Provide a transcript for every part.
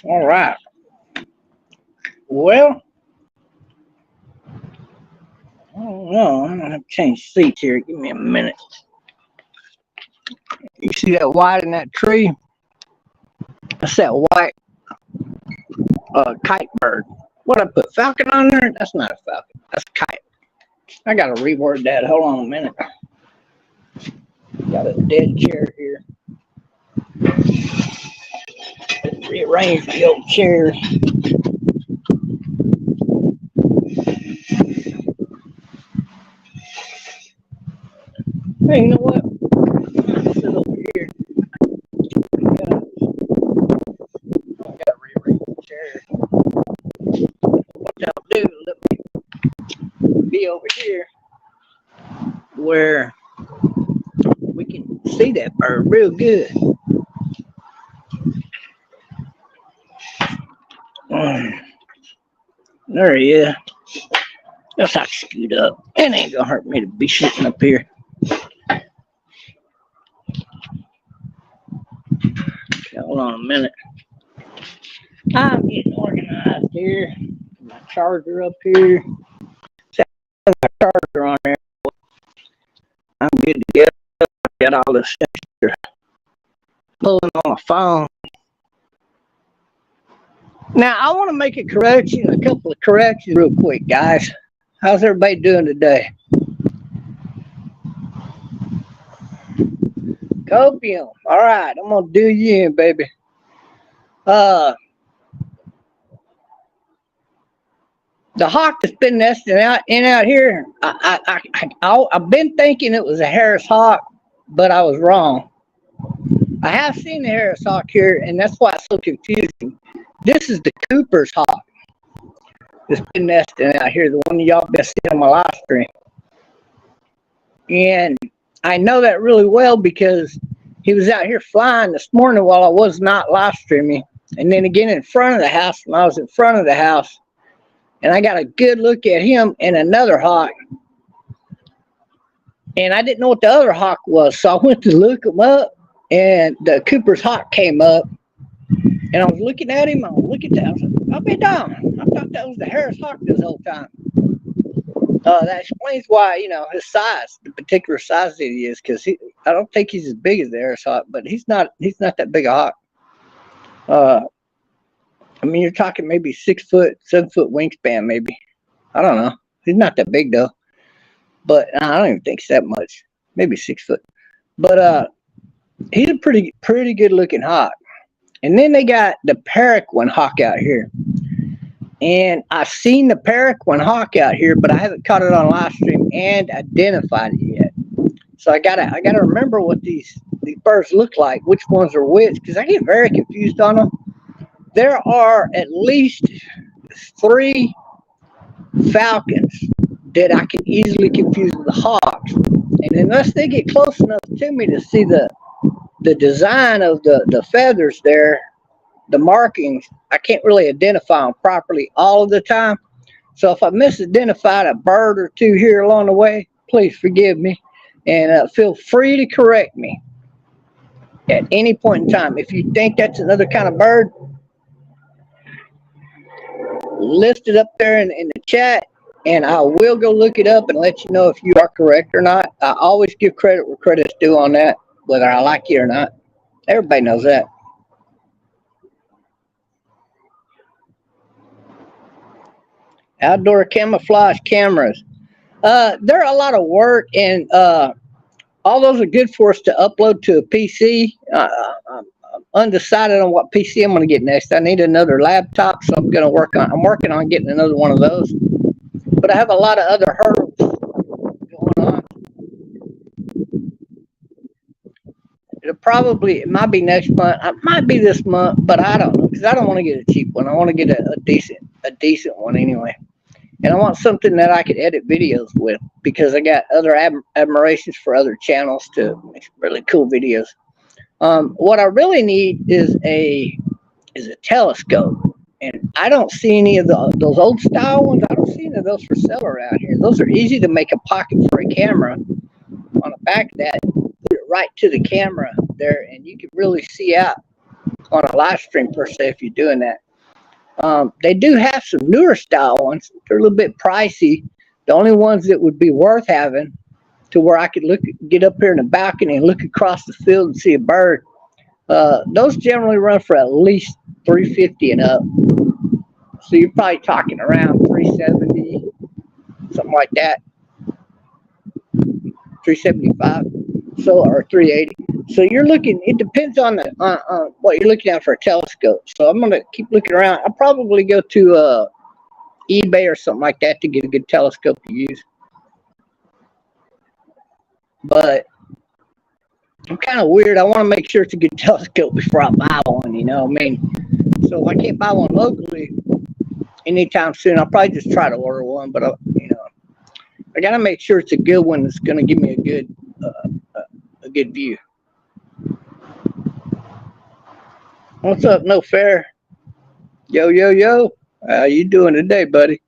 All right. Well, I don't know. I'm gonna have to change seats here. Give me a minute. You see that white in that tree? That's that white kite bird. What I put falcon on there? That's not a falcon. That's a kite. I gotta reword that. Hold on a minute. Got a dead chair here. Rearrange the old chair. Hey, you know what? Sit over here. I gotta rearrange the chair. What I'll do is let me be over here where we can see that bird real good. There he is. Just have to scoot up. It ain't gonna hurt me to be sitting up here. Okay, hold on a minute. I'm getting organized here. My charger up here. My charger on there. I'm good to get up. Got all this extra pulling on my phone. Now, I want to make a couple of corrections real quick, guys. How's everybody doing today? Copium. All right, I'm going to do you in, baby. The hawk that's been nesting out here, I've been thinking it was a Harris hawk, but I was wrong. I have seen the Harris hawk here, and that's why it's so confusing. This is the Cooper's hawk that's been nesting out here, the one y'all been seeing on my live stream. And I know that really well because he was out here flying this morning while I was not live streaming. And then again in front of the house when I was in front of the house. And I got a good look at him and another hawk. And I didn't know what the other hawk was. So I went to look him up and the Cooper's hawk came up. And I was looking at him. I was looking at that. I was like, I'll be down. I thought that was the Harris hawk this whole time. That explains why, you know, his size, the particular size that he is, because I don't think he's as big as the Harris hawk, but he's not that big a hawk. I mean, you're talking maybe 6 foot, 7 foot wingspan, maybe. I don't know. He's not that big though. But I don't even think it's that much. Maybe 6 foot. But he's a pretty good looking hawk. And then they got the Paraquin hawk out here. And I've seen the Paraquin hawk out here, but I haven't caught it on live stream and identified it yet. So I gotta remember what these birds look like, which ones are which, because I get very confused on them. There are at least 3 falcons that I can easily confuse with the hawks. And unless they get close enough to me to see the design of the feathers there, the markings, I can't really identify them properly all of the time. So if I misidentified a bird or two here along the way, please forgive me and feel free to correct me at any point in time. If you think that's another kind of bird, list it up there in the chat and I will go look it up and let you know if you are correct or not. I always give credit where credit's due on that, whether I like it or not. Everybody knows that. Outdoor camouflage cameras. They're a lot of work, and all those are good for us to upload to a PC. I'm undecided on what PC I'm going to get next. I need another laptop, so I'm working on getting another one of those. But I have a lot of other hurdles going on. It might be next month. It might be this month, but I don't know because I don't want to get a cheap one. I want to get a decent one anyway. And I want something that I could edit videos with because I got other admirations for other channels to make really cool videos. What I really need is a telescope, and I don't see any of those old style ones. I don't see any of those for sale around here. Those are easy to make a pocket for a camera. On the back of that, put it right to the camera there, and you can really see out on a live stream per se if you're doing that. They do have some newer style ones. They're a little bit pricey. The only ones that would be worth having to where I could get up here in the balcony and look across the field and see a bird. Those generally run for at least $350 and up. So you're probably talking around $370, something like that. $375, so or $380. So you're looking. It depends on what you're looking at for a telescope. So I'm gonna keep looking around. I'll probably go to eBay or something like that to get a good telescope to use. But I'm kind of weird. I want to make sure it's a good telescope before I buy one. You know what I mean? So if I can't buy one locally anytime soon, I'll probably just try to order one. But you know, I gotta make sure it's a good one that's gonna give me a good view. What's up, No Fair? Yo, yo, yo. How you doing today, buddy?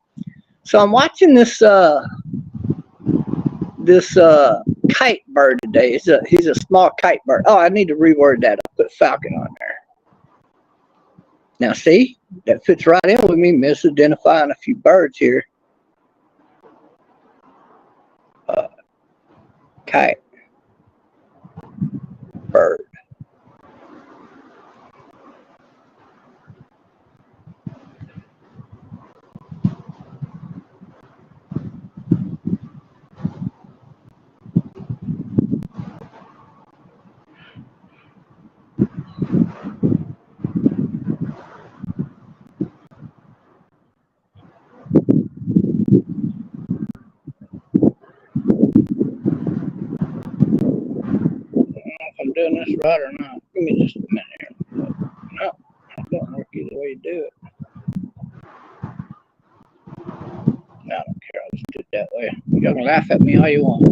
So I'm watching this kite bird today. He's a small kite bird. Oh, I need to reword that. I'll put falcon on there. Now see, that fits right in with me misidentifying a few birds here. Kite bird. I'm doing this right or not. Give me just a minute here. No, it don't work either way you do it. No, I don't care. I'll just do it that way. Y'all can laugh at me all you want.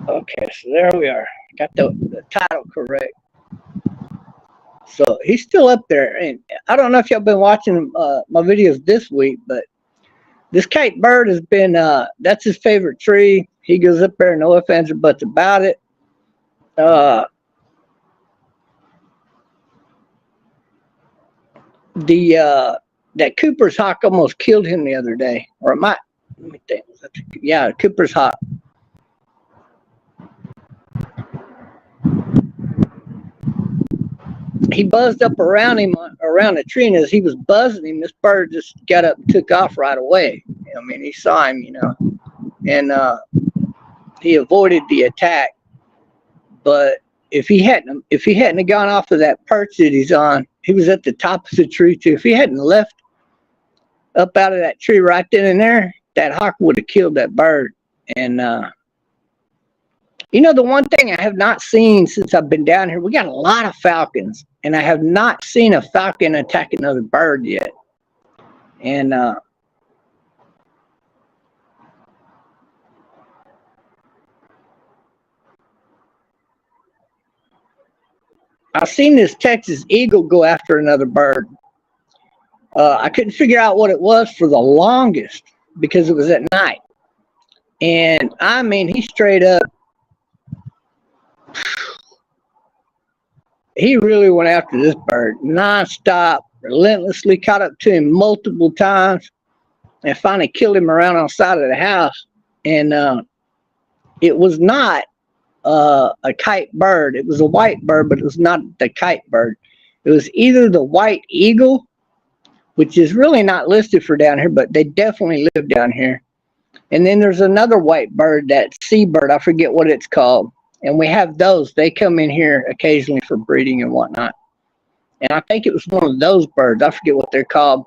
Okay, so there we are. Got the title correct. So he's still up there. And I don't know if y'all been watching my videos this week, but this kite bird has been, that's his favorite tree. He goes up there, no ifs, ands, or buts about it. That Cooper's hawk almost killed him the other day. Or it might, let me think. Yeah, Cooper's hawk. He buzzed up around him, around the tree, and as he was buzzing him, this bird just got up and took off right away. I mean, he saw him, you know, and he avoided the attack. But if he hadn't gone off of that perch that he's on, he was at the top of the tree too. If he hadn't left up out of that tree right then and there, that hawk would have killed that bird. And you know, the one thing I have not seen since I've been down here, we got a lot of falcons, and I have not seen a falcon attack another bird yet. And I've seen this Texas eagle go after another bird. I couldn't figure out what it was for the longest because it was at night. And I mean, he straight up, he really went after this bird nonstop, relentlessly, caught up to him multiple times, and finally killed him around on the side of the house. And it was not a kite bird. It was a white bird, but it was not the kite bird. It was either the white eagle, which is really not listed for down here, but they definitely live down here. And then there's another white bird, that seabird. I forget what it's called. And we have those. They come in here occasionally for breeding and whatnot. And I think it was one of those birds. I forget what they're called.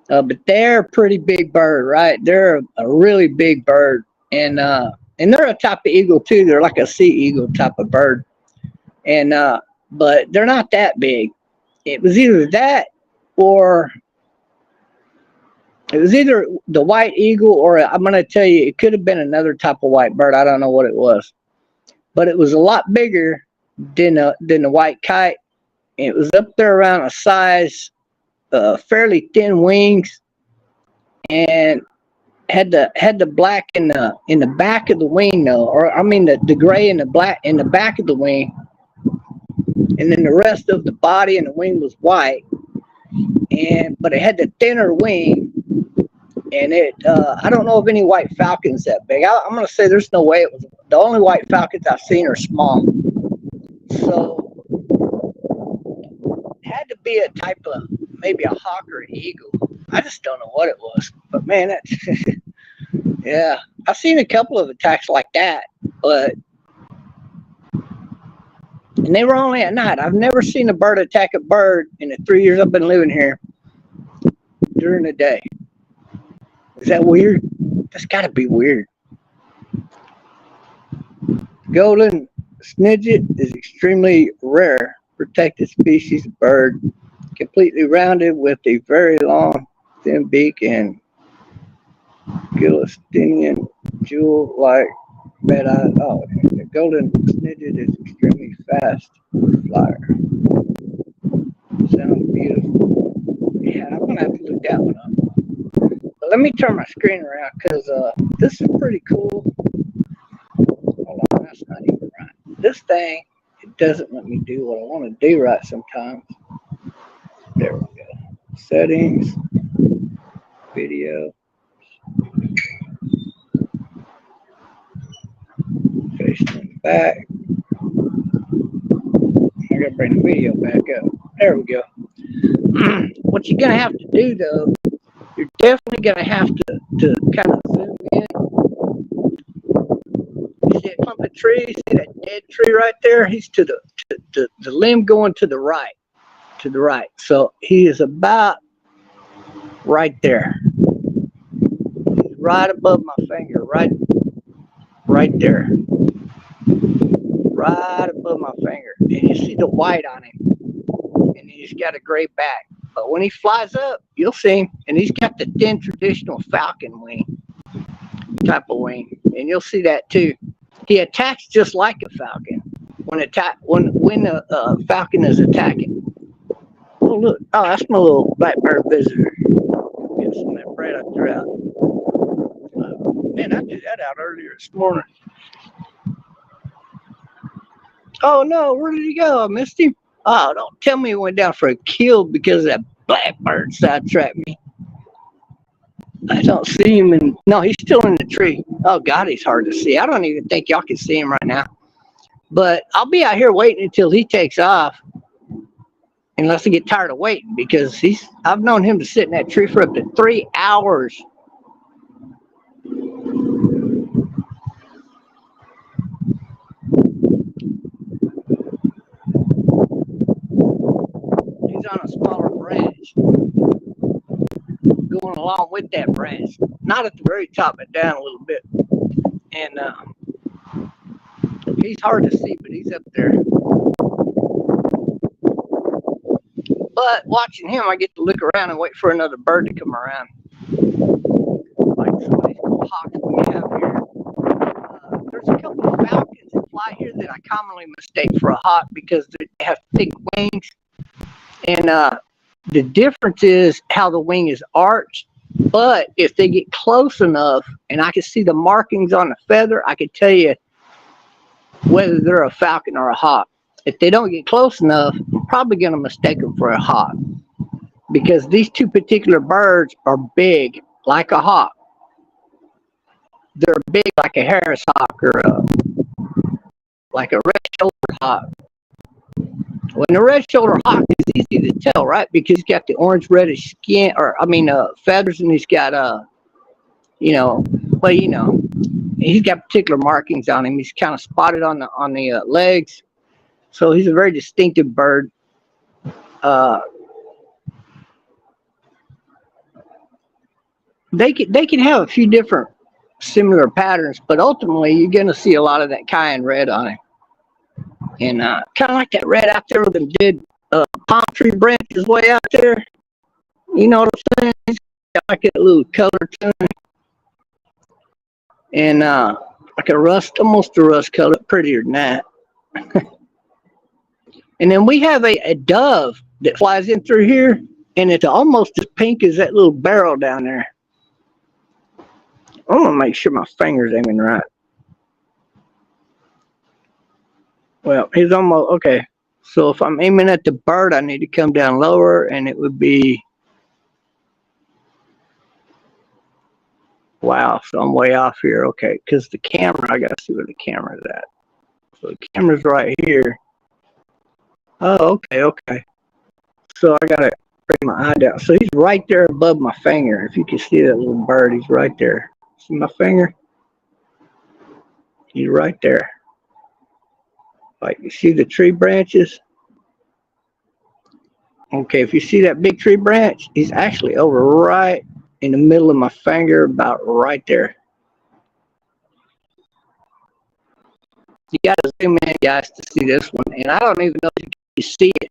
But they're a pretty big bird, right? They're a really big bird. And they're a type of eagle too. They're like a sea eagle type of bird. And but they're not that big. It was either that, or it was either the white eagle, or I'm going to tell you, it could have been another type of white bird. I don't know what it was. But it was a lot bigger than the white kite. It was up there around a size, fairly thin wings, and had the black in the back of the wing though, or I mean the gray and the black in the back of the wing. and then the rest of the body and the wing was white. But it had the thinner wing, and I don't know of any white falcons that big. I'm gonna say there's no way it was. The only white falcons I've seen are small. So it had to be a type of maybe a hawk or an eagle. I just don't know what it was. But man, that's yeah. I've seen a couple of attacks like that, and they were only at night. I've never seen a bird attack a bird in the 3 years I've been living here during the day. Is that weird? That's got to be weird. Golden snidget is extremely rare, protected species of bird, completely rounded with a very long, thin beak and Gilistinian jewel-like red eyes. Oh, the golden snidget is extremely fast flyer. Sounds beautiful. Yeah, I'm gonna have to look that one up. But let me turn my screen around because this is pretty cool. Hold on, that's not even right. This thing, it doesn't let me do what I want to do right sometimes. There we go. Settings, video. Facing back. I gotta bring the video back up. There we go. What you're gonna have to do though, you're definitely gonna have to kind of zoom in. You see a clump of trees? See that dead tree right there? He's to the limb going to the right. To the right. So he is about right there. He's right above my finger, right there. Right above my finger. And you see the white on him. And he's got a gray back. But when he flies up, you'll see him. And he's got the thin traditional falcon wing type of wing. And you'll see that too. He attacks just like a falcon when a falcon is attacking. Oh, look. Oh, that's my little blackbird visitor. Get some of that bread I threw out. Man, I did that out earlier this morning. Oh, no. Where did he go? I missed him. Oh, don't tell me he went down for a kill because that blackbird sidetracked me. I don't see him. No, he's still in the tree. Oh, God, he's hard to see. I don't even think y'all can see him right now. But I'll be out here waiting until he takes off. Unless I get tired of waiting, because I've known him to sit in that tree for up to 3 hours. He's on a smaller branch, going along with that branch, not at the very top, but down a little bit. And he's hard to see, but he's up there. But watching him, I get to look around and wait for another bird to come around. Like some of these cool hawks we have here. There's a couple of falcons that fly here that I commonly mistake for a hawk because they have thick wings. And the difference is how the wing is arched. But if they get close enough and I can see the markings on the feather, I can tell you whether they're a falcon or a hawk. If they don't get close enough, I'm probably going to mistake them for a hawk. Because these two particular birds are big, like a hawk. They're big like a Harris hawk or like a red-shouldered hawk. When the red-shouldered hawk is easy to tell, right? Because he's got the orange-reddish skin, feathers, and he's got, he's got particular markings on him. He's kind of spotted on the legs. So he's a very distinctive bird. They can have a few different similar patterns, but ultimately you're going to see a lot of that cayenne red on him. And kind of like that red out there with them dead palm tree branches way out there. You know what I'm saying? It's got like a little color to it. And like almost a rust color, prettier than that. And then we have a dove that flies in through here, and it's almost as pink as that little barrel down there. I'm going to make sure my finger's aiming right. Well, he's almost, okay. So if I'm aiming at the bird, I need to come down lower, and it would be, wow, so I'm way off here. Okay, because the camera, I got to see where the camera's at. So the camera's right here. Oh, okay. So I got to bring my eye down. So he's right there above my finger. If you can see that little bird, he's right there. See my finger? He's right there. Like, you see the tree branches? Okay, if you see that big tree branch, he's actually over right in the middle of my finger, about right there. You got to zoom in, guys, to see this one. And I don't even know if you can see it.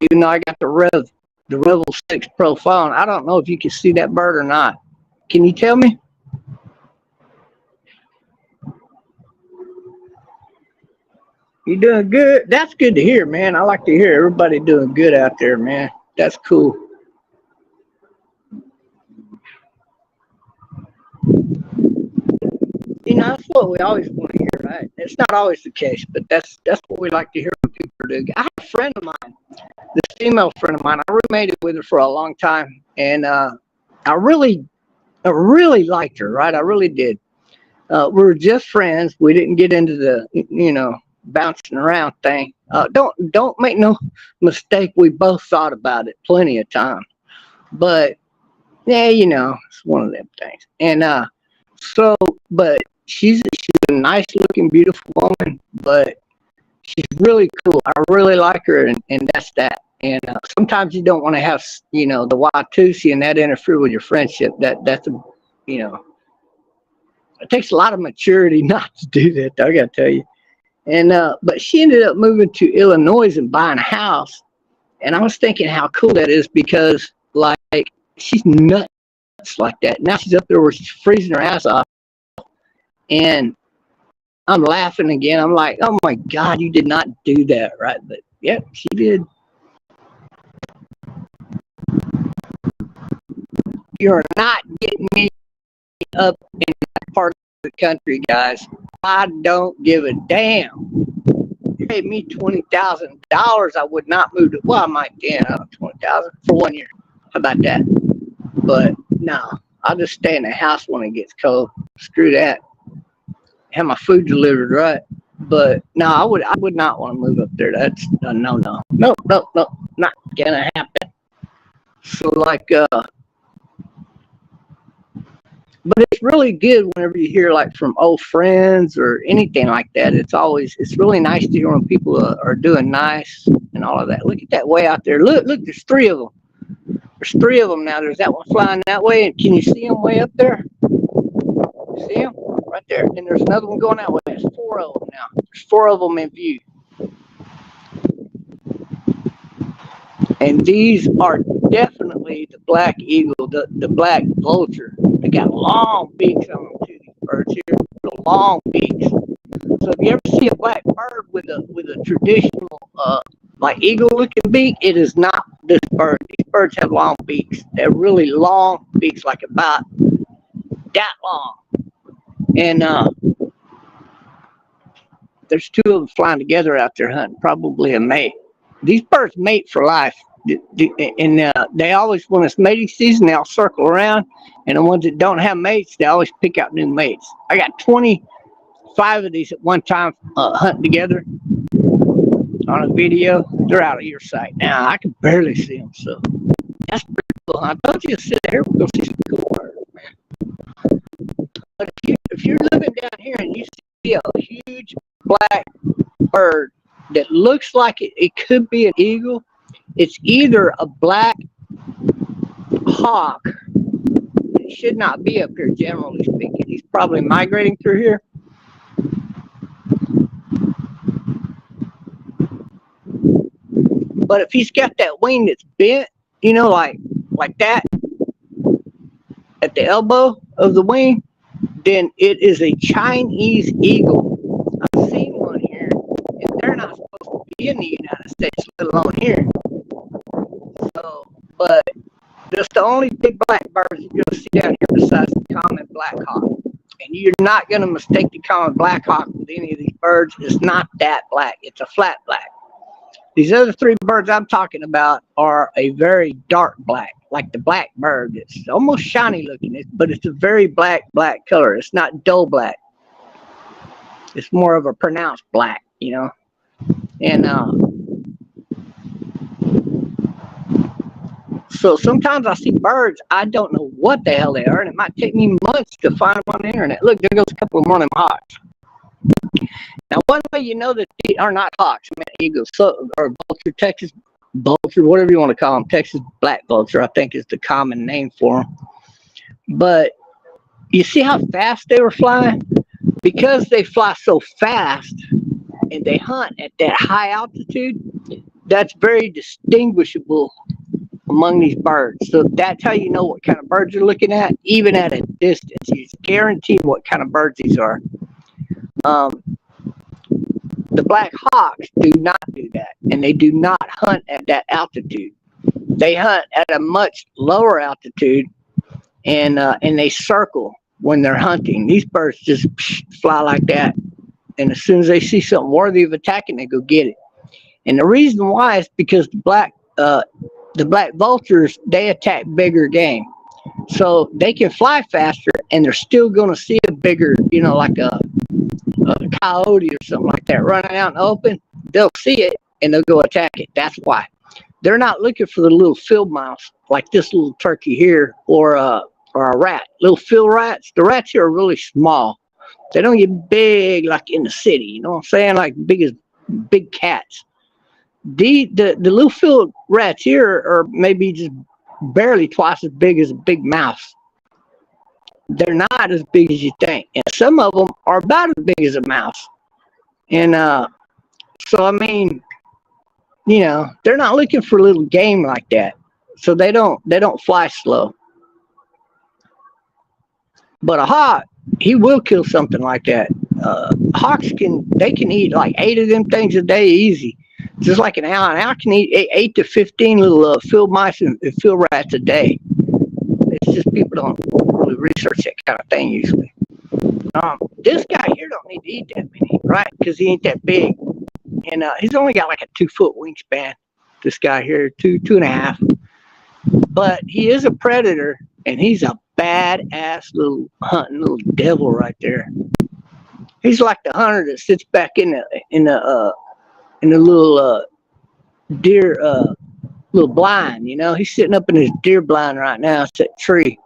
Even though I got the Revel 6 Pro phone, I don't know if you can see that bird or not. Can you tell me? You doing good? That's good to hear, man. I like to hear everybody doing good out there, man. That's cool. You know, that's what we always want to hear, right? It's not always the case, but that's what we like to hear when people do. I have a friend of mine, this female friend of mine. I roommated with her for a long time, and I really liked her, right? I really did. We were just friends. We didn't get into the, you know, bouncing around thing. Don't make no mistake. We both thought about it plenty of time, but yeah, you know, it's one of them things. And but she's a nice looking, beautiful woman, but she's really cool. I really like her, and that's that. And sometimes you don't want to have, you know, the Watusi and that interfere with your friendship. That's a, you know, it takes a lot of maturity not to do that, I gotta tell you. And but she ended up moving to Illinois and buying a house. And I was thinking how cool that is, because like she's nuts like that. Now she's up there where she's freezing her ass off. And I'm laughing again. I'm like, oh my God, you did not do that, right? But yep, she did. You're not getting me up in that part of the country, guys. I don't give a damn. You paid me $20,000, I would not move to. Well, I might, yeah, $20,000 for 1 year. How about that? But no, I'll just stay in the house when it gets cold. Screw that. Have my food delivered, right? But no, I would not want to move up there. That's a no. Nope, not gonna happen. So like, but it's really good whenever you hear like from old friends or anything like that. It's really nice to hear when people are doing nice and all of that. Look at that way out there. Look, there's 3 of them. There's 3 of them now. There's that one flying that way, and can you see them way up there? See them right there? And there's another one going that way. There's 4 of them now. There's 4 of them in view. And these are definitely the black eagle, the black vulture. They got long beaks on them too, these birds here. Long beaks. So if you ever see a black bird with a traditional like eagle looking beak, it is not this bird. These birds have long beaks. They're really long beaks, like about that long. And there's 2 of them flying together out there hunting, probably a mate. These birds mate for life. And they always, when it's mating season, they all circle around. And the ones that don't have mates, they always pick out new mates. I got 25 of these at one time hunting together on a video. They're out of your sight now. I can barely see them, so that's pretty cool. I told you to sit there. We're going to see some cool birds, man. But if you're living down here and you see a huge black bird that looks like it could be an eagle, it's either a black hawk. It should not be up here, generally speaking. He's probably migrating through here. But if he's got that wing that's bent, you know, like that at the elbow of the wing, then it is a Chinese eagle. I've seen one here, and they're not supposed to be in the United States, let alone here. So, but that's the only big black birds you're going to see down here besides the common black hawk. And you're not going to mistake the common black hawk with any of these birds. It's not that black. It's a flat black. These other three birds I'm talking about are a very dark black, like the black bird. It's almost shiny looking, but it's a very black color. It's not dull black. It's more of a pronounced black, you know. And so sometimes I see birds, I don't know what the hell they are, and it might take me months to find them on the internet. Look, there goes a couple of them running hawks. Now, one way you know that they are not hawks, I mean, eagles, or vulture, Texas vulture, whatever you want to call them, Texas black vulture, I think is the common name for them. But you see how fast they were flying? Because they fly so fast and they hunt at that high altitude, that's very distinguishable among these birds. So that's how you know what kind of birds you're looking at, even at a distance. You guarantee what kind of birds these are. The black hawks do not do that, and they do not hunt at that altitude. They hunt at a much lower altitude, and they circle when they're hunting. These birds just fly like that, and as soon as they see something worthy of attacking, they go get it. And the reason why is because the black vultures, they attack bigger game, so they can fly faster, and they're still going to see a bigger, you know, like a coyote or something like that running out in the open. They'll see it and they'll go attack it. That's why they're not looking for the little field mouse like this little turkey here, or a rat. Little field rats. The rats here are really small. They don't get big like in the city. You know what I'm saying? Like big cats. The little field rats here are maybe just barely twice as big as a big mouse. They're not as big as you think, and some of them are about as big as a mouse. And so I mean, you know, they're not looking for little game like that, so they don't fly slow. But a hawk, he will kill something like that. Hawks can eat like 8 of them things a day easy, just like an owl. An owl can eat 8 to 15 little field mice and field rats a day. It's just people don't really research that kind of thing usually. This guy here don't need to eat that many, right? Because he ain't that big, and he's only got like a 2-foot wingspan. This guy here, 2.5. But he is a predator, and he's a badass little hunting little devil right there. He's like the hunter that sits back in the little deer little blind, you know. He's sitting up in his deer blind right now. It's that tree,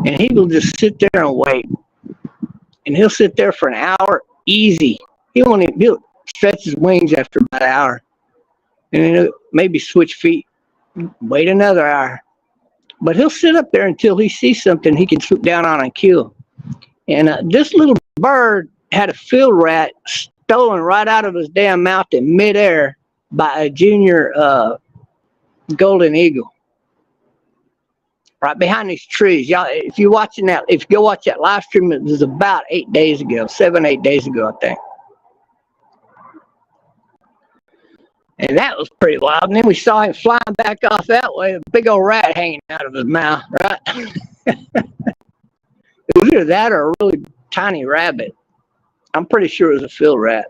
and he will just sit there and wait, and he'll sit there for an hour easy. He'll stretch his wings after about an hour, and then he'll maybe switch feet, wait another hour, but he'll sit up there until he sees something he can swoop down on and kill. And this little bird had a field rat stolen right out of his damn mouth in midair by a junior golden eagle right behind these trees. Y'all, if you go watch that live stream, it was about 8 days ago, 7-8 days ago, I think. And that was pretty wild. And then we saw him flying back off that way, a big old rat hanging out of his mouth, right? It was either that or a really tiny rabbit. I'm pretty sure it was a field rat.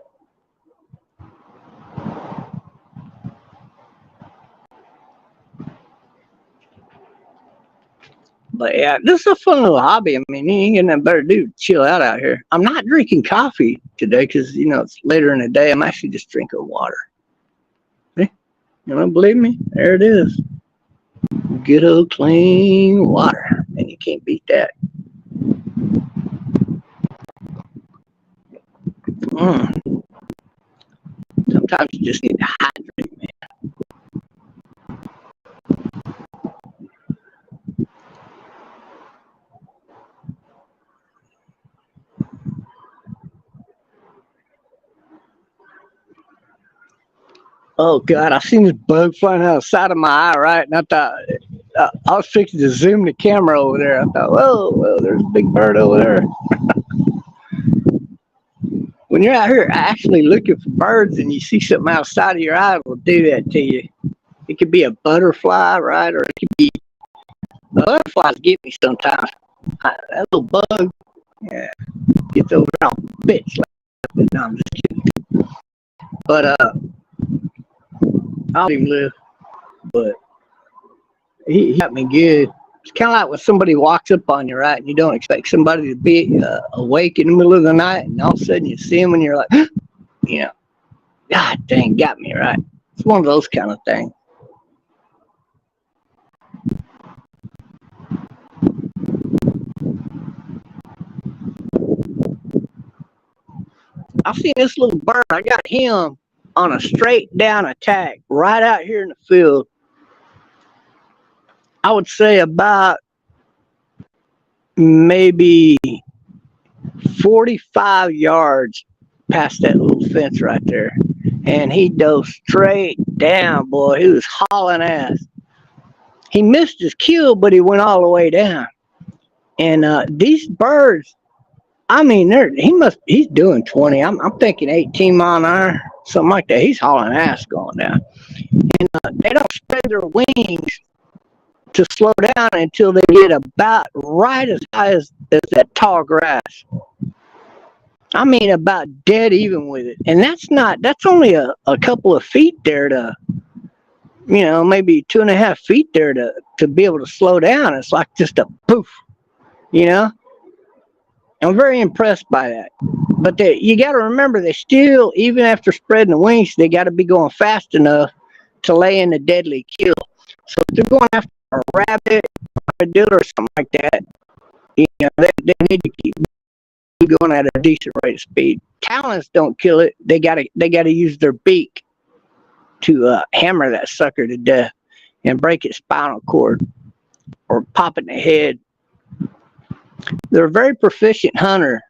But yeah, this is a fun little hobby. I mean, you ain't got nothing better to do, chill out here. I'm not drinking coffee today because, you know, it's later in the day. I'm actually just drinking water. See? You don't believe me? There it is. Good old clean water. And you can't beat that. Sometimes you just need to hydrate, man. Oh God, I seen this bug flying out the side of my eye, right? And I thought I was fixing to zoom the camera over there. I thought, whoa, there's a big bird over there. When you're out here actually looking for birds and you see something outside of your eye, it will do that to you. It could be a butterfly, right? Or it could be, the butterflies get me sometimes. That little bug, yeah, gets over there on bitch. No, I'm just kidding. But I'll let him live, but he got me good. It's kind of like when somebody walks up on you, right, and you don't expect somebody to be awake in the middle of the night, and all of a sudden you see him and you're like, you know, God dang, got me, right? It's one of those kind of things. I've seen this little bird. I got him on a straight down attack right out here in the field. I would say about maybe 45 yards past that little fence right there. And he dove straight down, boy. He was hauling ass. He missed his kill, but he went all the way down. And these birds, I mean, he's doing 20. I'm thinking 18 mile an hour, something like that. He's hauling ass going down. And they don't spread their wings to slow down until they get about right as high as that tall grass. I mean, about dead even with it. And that's only a couple of feet there to, you know, maybe 2.5 feet there to be able to slow down. It's like just a poof, you know? I'm very impressed by that. But you got to remember, they still, even after spreading the wings, they got to be going fast enough to lay in a deadly kill. So if they're going after a rabbit or a deer or something like that, you know, they need to keep going at a decent rate of speed. Talons don't kill it. They gotta use their beak to hammer that sucker to death and break its spinal cord or pop it in the head. They're a very proficient hunter.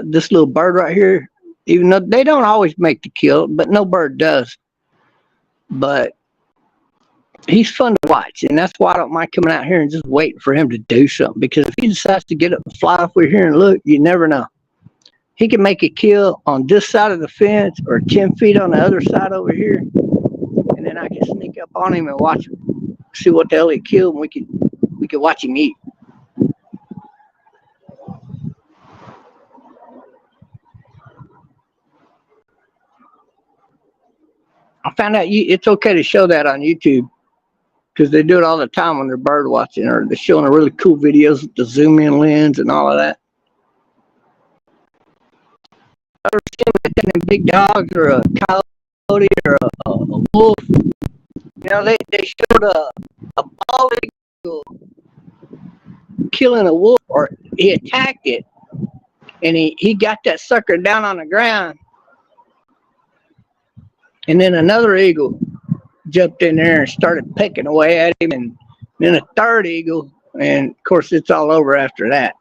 This little bird right here, even though they don't always make the kill, but no bird does. But he's fun to watch, and that's why I don't mind coming out here and just waiting for him to do something. Because if he decides to get up and fly over here and look, you never know. He can make a kill on this side of the fence or 10 feet on the other side over here, and then I can sneak up on him and watch him, see what the hell he killed, and we can watch him eat. I found out it's okay to show that on YouTube, because they do it all the time when they're bird watching, or they're showing a really cool videos with the zoom in lens and all of that. I've seen big dogs or a coyote or a wolf. You know, they showed a bald eagle killing a wolf, or he attacked it, and he got that sucker down on the ground, and then another eagle jumped in there and started pecking away at him, and then a third eagle, and of course it's all over after that.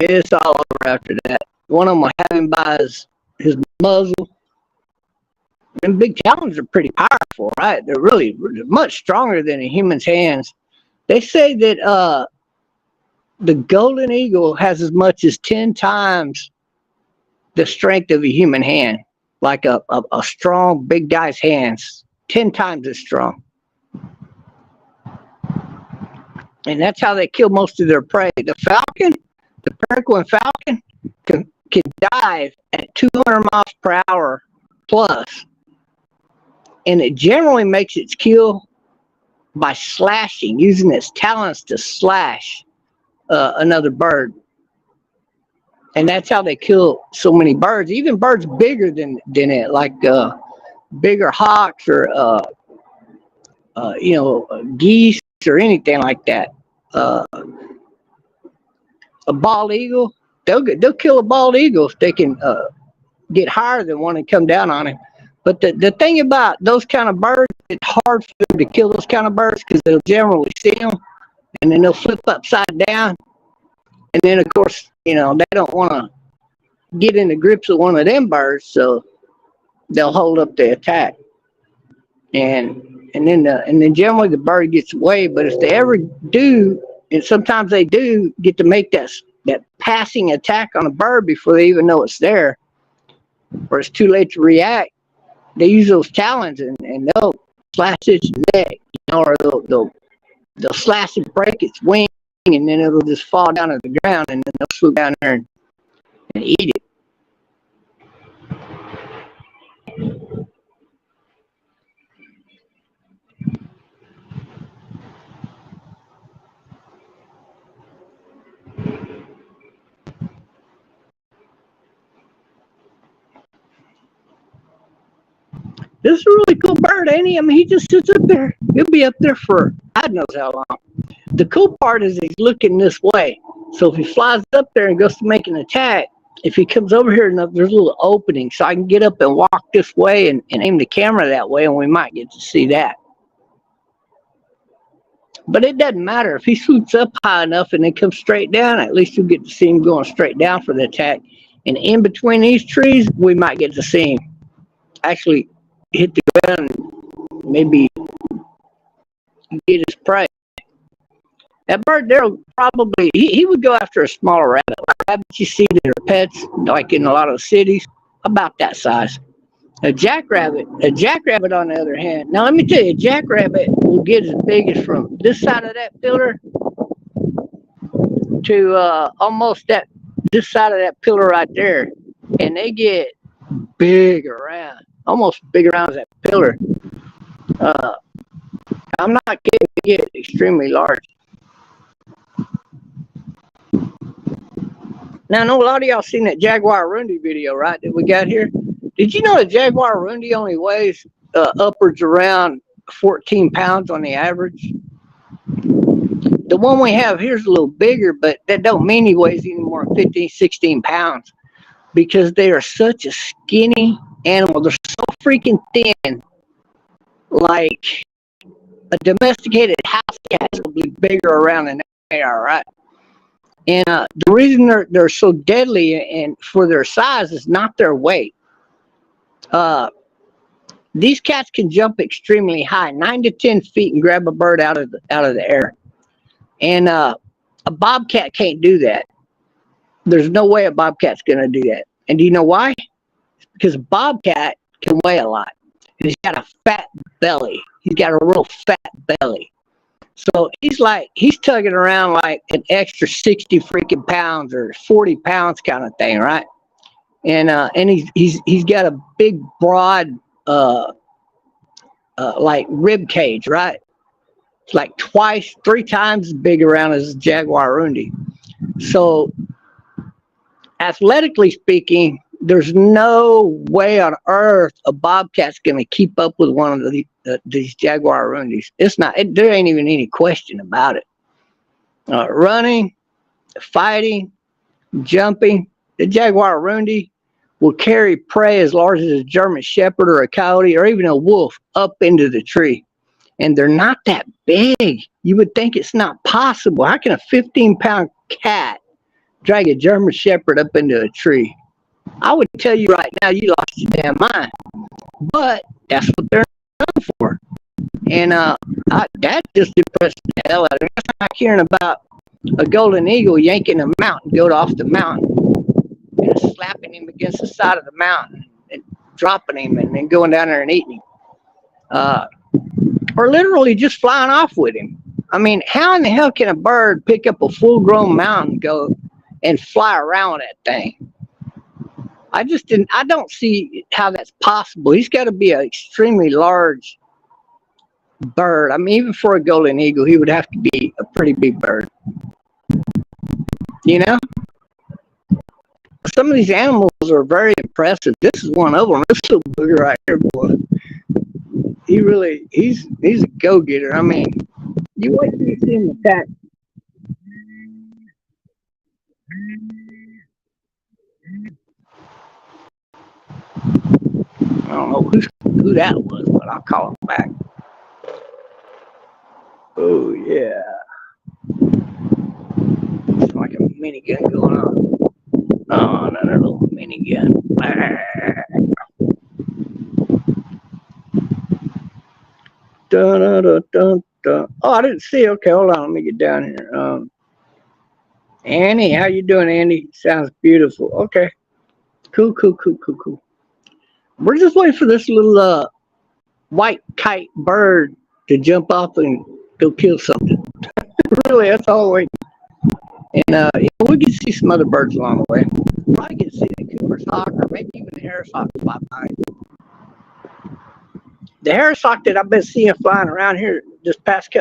It's all over after that. One of them will have him by his muzzle. And big talons are pretty powerful, right? They're really much stronger than a human's hands. They say that the golden eagle has as much as 10 times the strength of a human hand. Like a strong big guy's hands, 10 times as strong. And that's how they kill most of their prey. The falcon, the peregrine falcon, can dive at 200 miles per hour plus. And it generally makes its kill by slashing, using its talons to slash another bird. And that's how they kill so many birds, even birds bigger than it, like bigger hawks or you know, geese or anything like that. A bald eagle, they'll kill a bald eagle if they can get higher than one and come down on him. But the thing about those kind of birds, it's hard for them to kill those kind of birds, because they'll generally see them and then they'll flip upside down. And then, of course, you know, they don't want to get in the grips of one of them birds, so they'll hold up the attack. And then generally the bird gets away. But if they ever do, and sometimes they do, get to make that passing attack on a bird before they even know it's there, or it's too late to react, they use those talons and they'll slash its neck, you know, or they'll slash and break its wing. And then it'll just fall down to the ground, and then they'll swoop down there and eat it. this is a really cool bird, ain't he? I mean, he just sits up there. He'll be up there for God knows how long. The cool part is he's looking this way. So if he flies up there and goes to make an attack, if he comes over here enough, there's a little opening. So I can get up and walk this way and aim the camera that way, and we might get to see that. But it doesn't matter. If he swoops up high enough and then comes straight down, at least you'll get to see him going straight down for the attack. And in between these trees, we might get to see him actually hit the ground and maybe get his prey. That bird there probably, he would go after a smaller rabbit. Like rabbits you see that are pets, like in a lot of cities, about that size. A jackrabbit on the other hand. Now let me tell you, a jackrabbit will get as big as from this side of that pillar to almost this side of that pillar right there, and they get big around, almost big around as that pillar. I'm not kidding, they get extremely large. Now I know a lot of y'all seen that Jaguar Arundi video, right, that we got here. Did you know the Jaguar Arundi only weighs upwards around 14 pounds on the average? The one we have here is a little bigger, but that don't mean he weighs any more than 15, 16 pounds because they are such a skinny animal. They're so freaking thin. Like a domesticated house cat is probably bigger around than they are, right? And the reason they're so deadly and for their size is not their weight. These cats can jump extremely high, 9 to 10 feet, and grab a bird out of the air. And a bobcat can't do that. There's no way a bobcat's going to do that. And do you know why? It's because a bobcat can weigh a lot. He's got a fat belly. He's got a real fat belly. So he's tugging around like an extra 60 freaking pounds or 40 pounds kind of thing, right? And he's got a big broad like rib cage, right? It's like 3 times as big around as a Jaguar Arundi. So athletically speaking, there's no way on earth a bobcat's going to keep up with one of these Jaguar Arundis. It's not. There ain't even any question about it. Running, fighting, jumping. The Jaguar Arundi will carry prey as large as a German Shepherd or a coyote or even a wolf up into the tree. And they're not that big. You would think it's not possible. How can a 15-pound cat drag a German Shepherd up into a tree? I would tell you right now, you lost your damn mind. But that's what they're known for. And that just depressed the hell out of me. That's like hearing about a golden eagle yanking a mountain goat off the mountain and slapping him against the side of the mountain and dropping him and then going down there and eating him. Or literally just flying off with him. I mean, how in the hell can a bird pick up a full-grown mountain goat and fly around with that thing? I don't see how that's possible. He's got to be an extremely large bird. I mean, even for a golden eagle, he would have to be a pretty big bird. You know? Some of these animals are very impressive. This is one of them. This little booger right here, boy. He's a go-getter. I mean, you wait till you see him attack. I don't know who that was, but I'll call him back. Oh, yeah. It's like a minigun going on. Oh, another little minigun. Dun, dun, dun, dun, dun. Oh, I didn't see. Okay, hold on. Let me get down here. Annie, how you doing, Andy? Sounds beautiful. Okay. Cool. We're just waiting for this little white kite bird to jump off and go kill something. Really, that's all we're waiting. And we can see some other birds along the way. Probably get to see the Cooper's hawk or maybe even the Harris hawk fly by. The Harris hawk that I've been seeing flying around here this past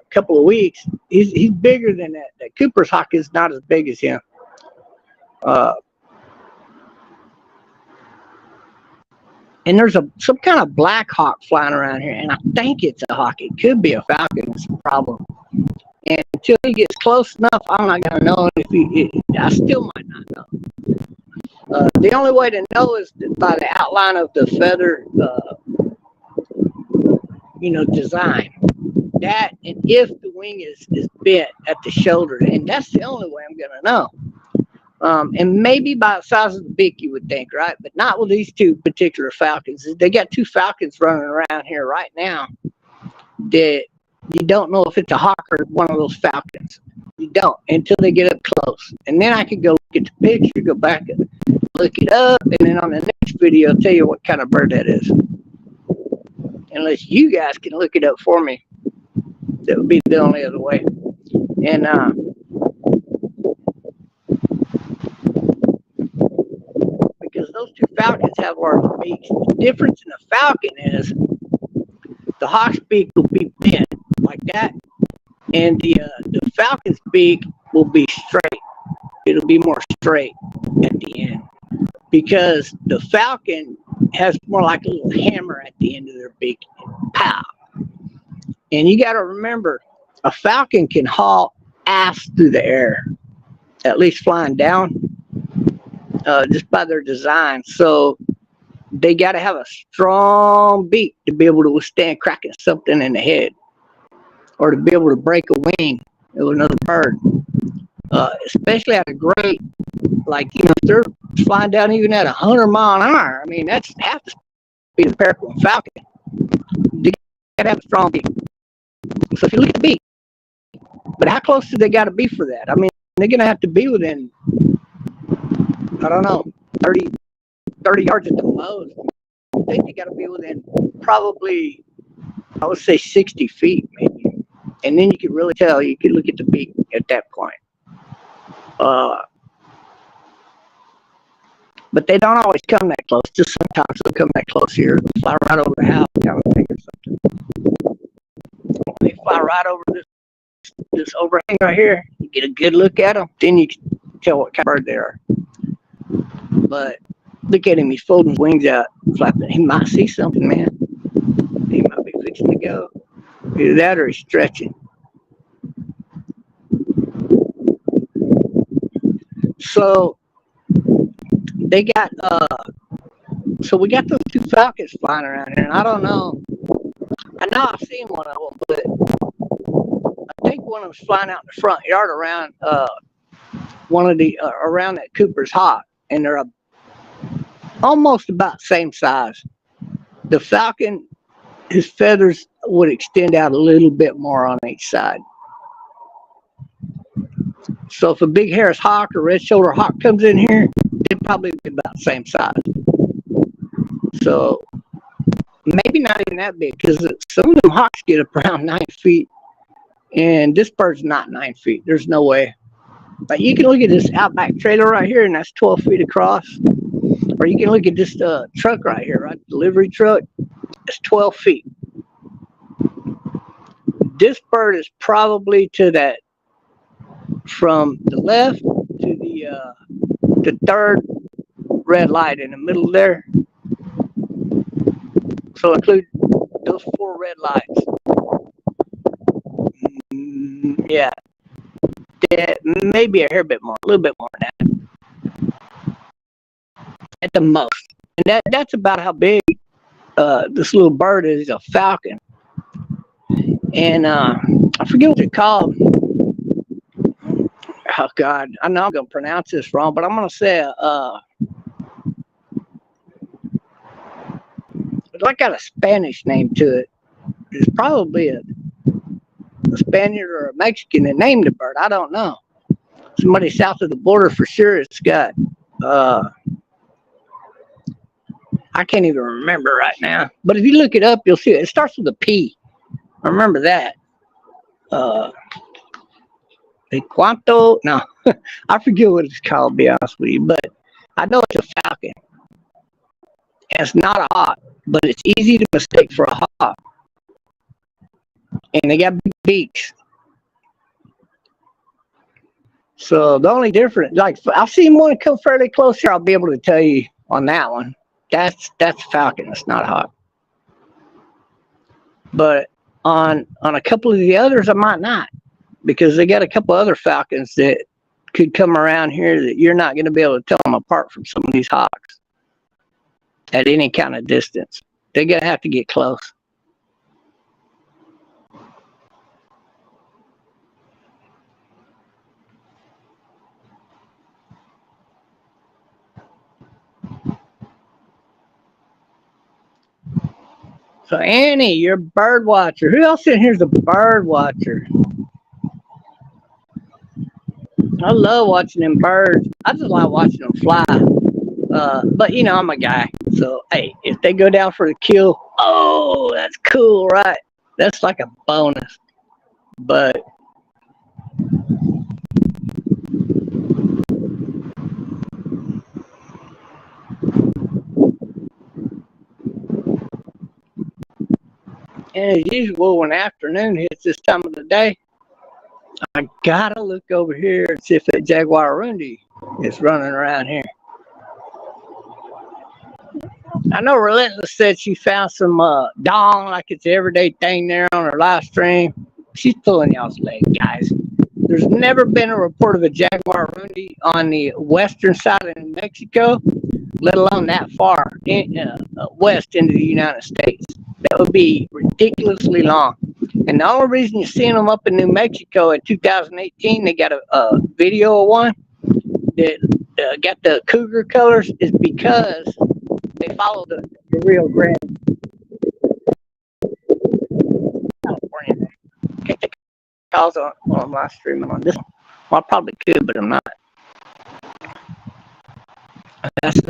couple of weeks, he's bigger than that. The Cooper's hawk is not as big as him. And there's some kind of black hawk flying around here, and I think it's a hawk. It could be a falcon. It's a problem. And until he gets close enough, I'm not gonna know if I still might not know. The only way to know is by the outline of the feather, design. That, and if the wing is bent at the shoulder, and that's the only way I'm gonna know. And maybe by the size of the beak, you would think, right? But not with these two particular falcons. They got two falcons running around here right now that you don't know if it's a hawk or one of those falcons. You don't until they get up close. And then I could go look at the picture, go back and look it up, and then on the next video, I'll tell you what kind of bird that is. Unless you guys can look it up for me. That would be the only other way. And because those two falcons have large beaks. The difference in a falcon is the hawk's beak will be bent like that, and the falcon's beak will be straight. It'll be more straight at the end because the falcon has more like a little hammer at the end of their beak. Pow! And you got to remember, a falcon can haul ass through the air, at least flying down, just by their design. So they got to have a strong beak to be able to withstand cracking something in the head, or to be able to break a wing of another bird. Especially at a great, like, if they're flying down even at 100 mile an hour, I mean, that's half the speed of a parakeet falcon. They got to have a strong beak. So if you look at the beak, but how close do they got to be for that? I mean, they're going to have to be within, I don't know, 30 yards at the most. I think they got to be within probably, I would say 60 feet maybe. And then you could really tell, you could look at the beak at that point. But they don't always come that close. Just sometimes they'll come that close here. They'll fly right over the house kind of thing or something. When they fly right over this overhang right here, you get a good look at them, then you can tell what kind of bird they are. But look at him, he's folding his wings out, flapping. He might see something, man. He might be fixing to go. Either that or he's stretching. So they got so we got those two falcons flying around here, and I don't know. I know I've seen one of them, but I think one of them's flying out in the front yard around one of the around that Cooper's Hawk, and they're almost about the same size. The falcon, his feathers would extend out a little bit more on each side. So if a big Harris hawk or red shoulder hawk comes in here, it'd probably be about the same size. So maybe not even that big, because some of them hawks get up around 9 feet, and this bird's not 9 feet. There's no way. But you can look at this Outback trailer right here, and that's 12 feet across. Or you can look at this truck right here, right? Delivery truck. It's 12 feet. This bird is probably to that, from the left to the third red light in the middle there. So include those 4 red lights. Yeah. Maybe a hair bit more, a little bit more than that. At the most. And that's about how big this little bird is, a falcon. And I forget what it's called. Oh God, I know I'm gonna pronounce this wrong, but I'm gonna say it's like got a Spanish name to it. It's probably a Spaniard or a Mexican that named the bird. I don't know. Somebody south of the border for sure. It's got I can't even remember right now. But if you look it up, you'll see it. It starts with a P. I remember that. Cuanto? No, I forget what it's called, to be honest with you. But I know it's a falcon. And it's not a hawk, but it's easy to mistake for a hawk. And they got big beaks. So the only difference, like I've seen one come fairly close here, I'll be able to tell you on that one. that's falcon. It's not hawk. But on a couple of the others, I might not, because they got a couple other falcons that could come around here that you're not going to be able to tell them apart from some of these hawks at any kind of distance. They're going to have to get close. So Annie, you're a bird watcher. Who else in here's a bird watcher? I love watching them birds. I just like watching them fly. But you know, I'm a guy. So hey, if they go down for the kill, oh, that's cool, right? That's like a bonus. But and as usual, when afternoon hits this time of the day, I gotta look over here and see if that jaguar Rundi is running around here. I know Relentless said she found some dong, like it's an everyday thing there on her live stream. She's pulling y'all's leg, guys. There's never been a report of a jaguar Rundi on the western side of New Mexico, let alone that far west into the United States. That would be ridiculously long. And the only reason you're seeing them up in New Mexico in 2018, they got a video of one that got the cougar colors, is because they follow the Rio Grande. California. Can't take calls on live streaming on this one. Well, I probably could, but I'm not. That's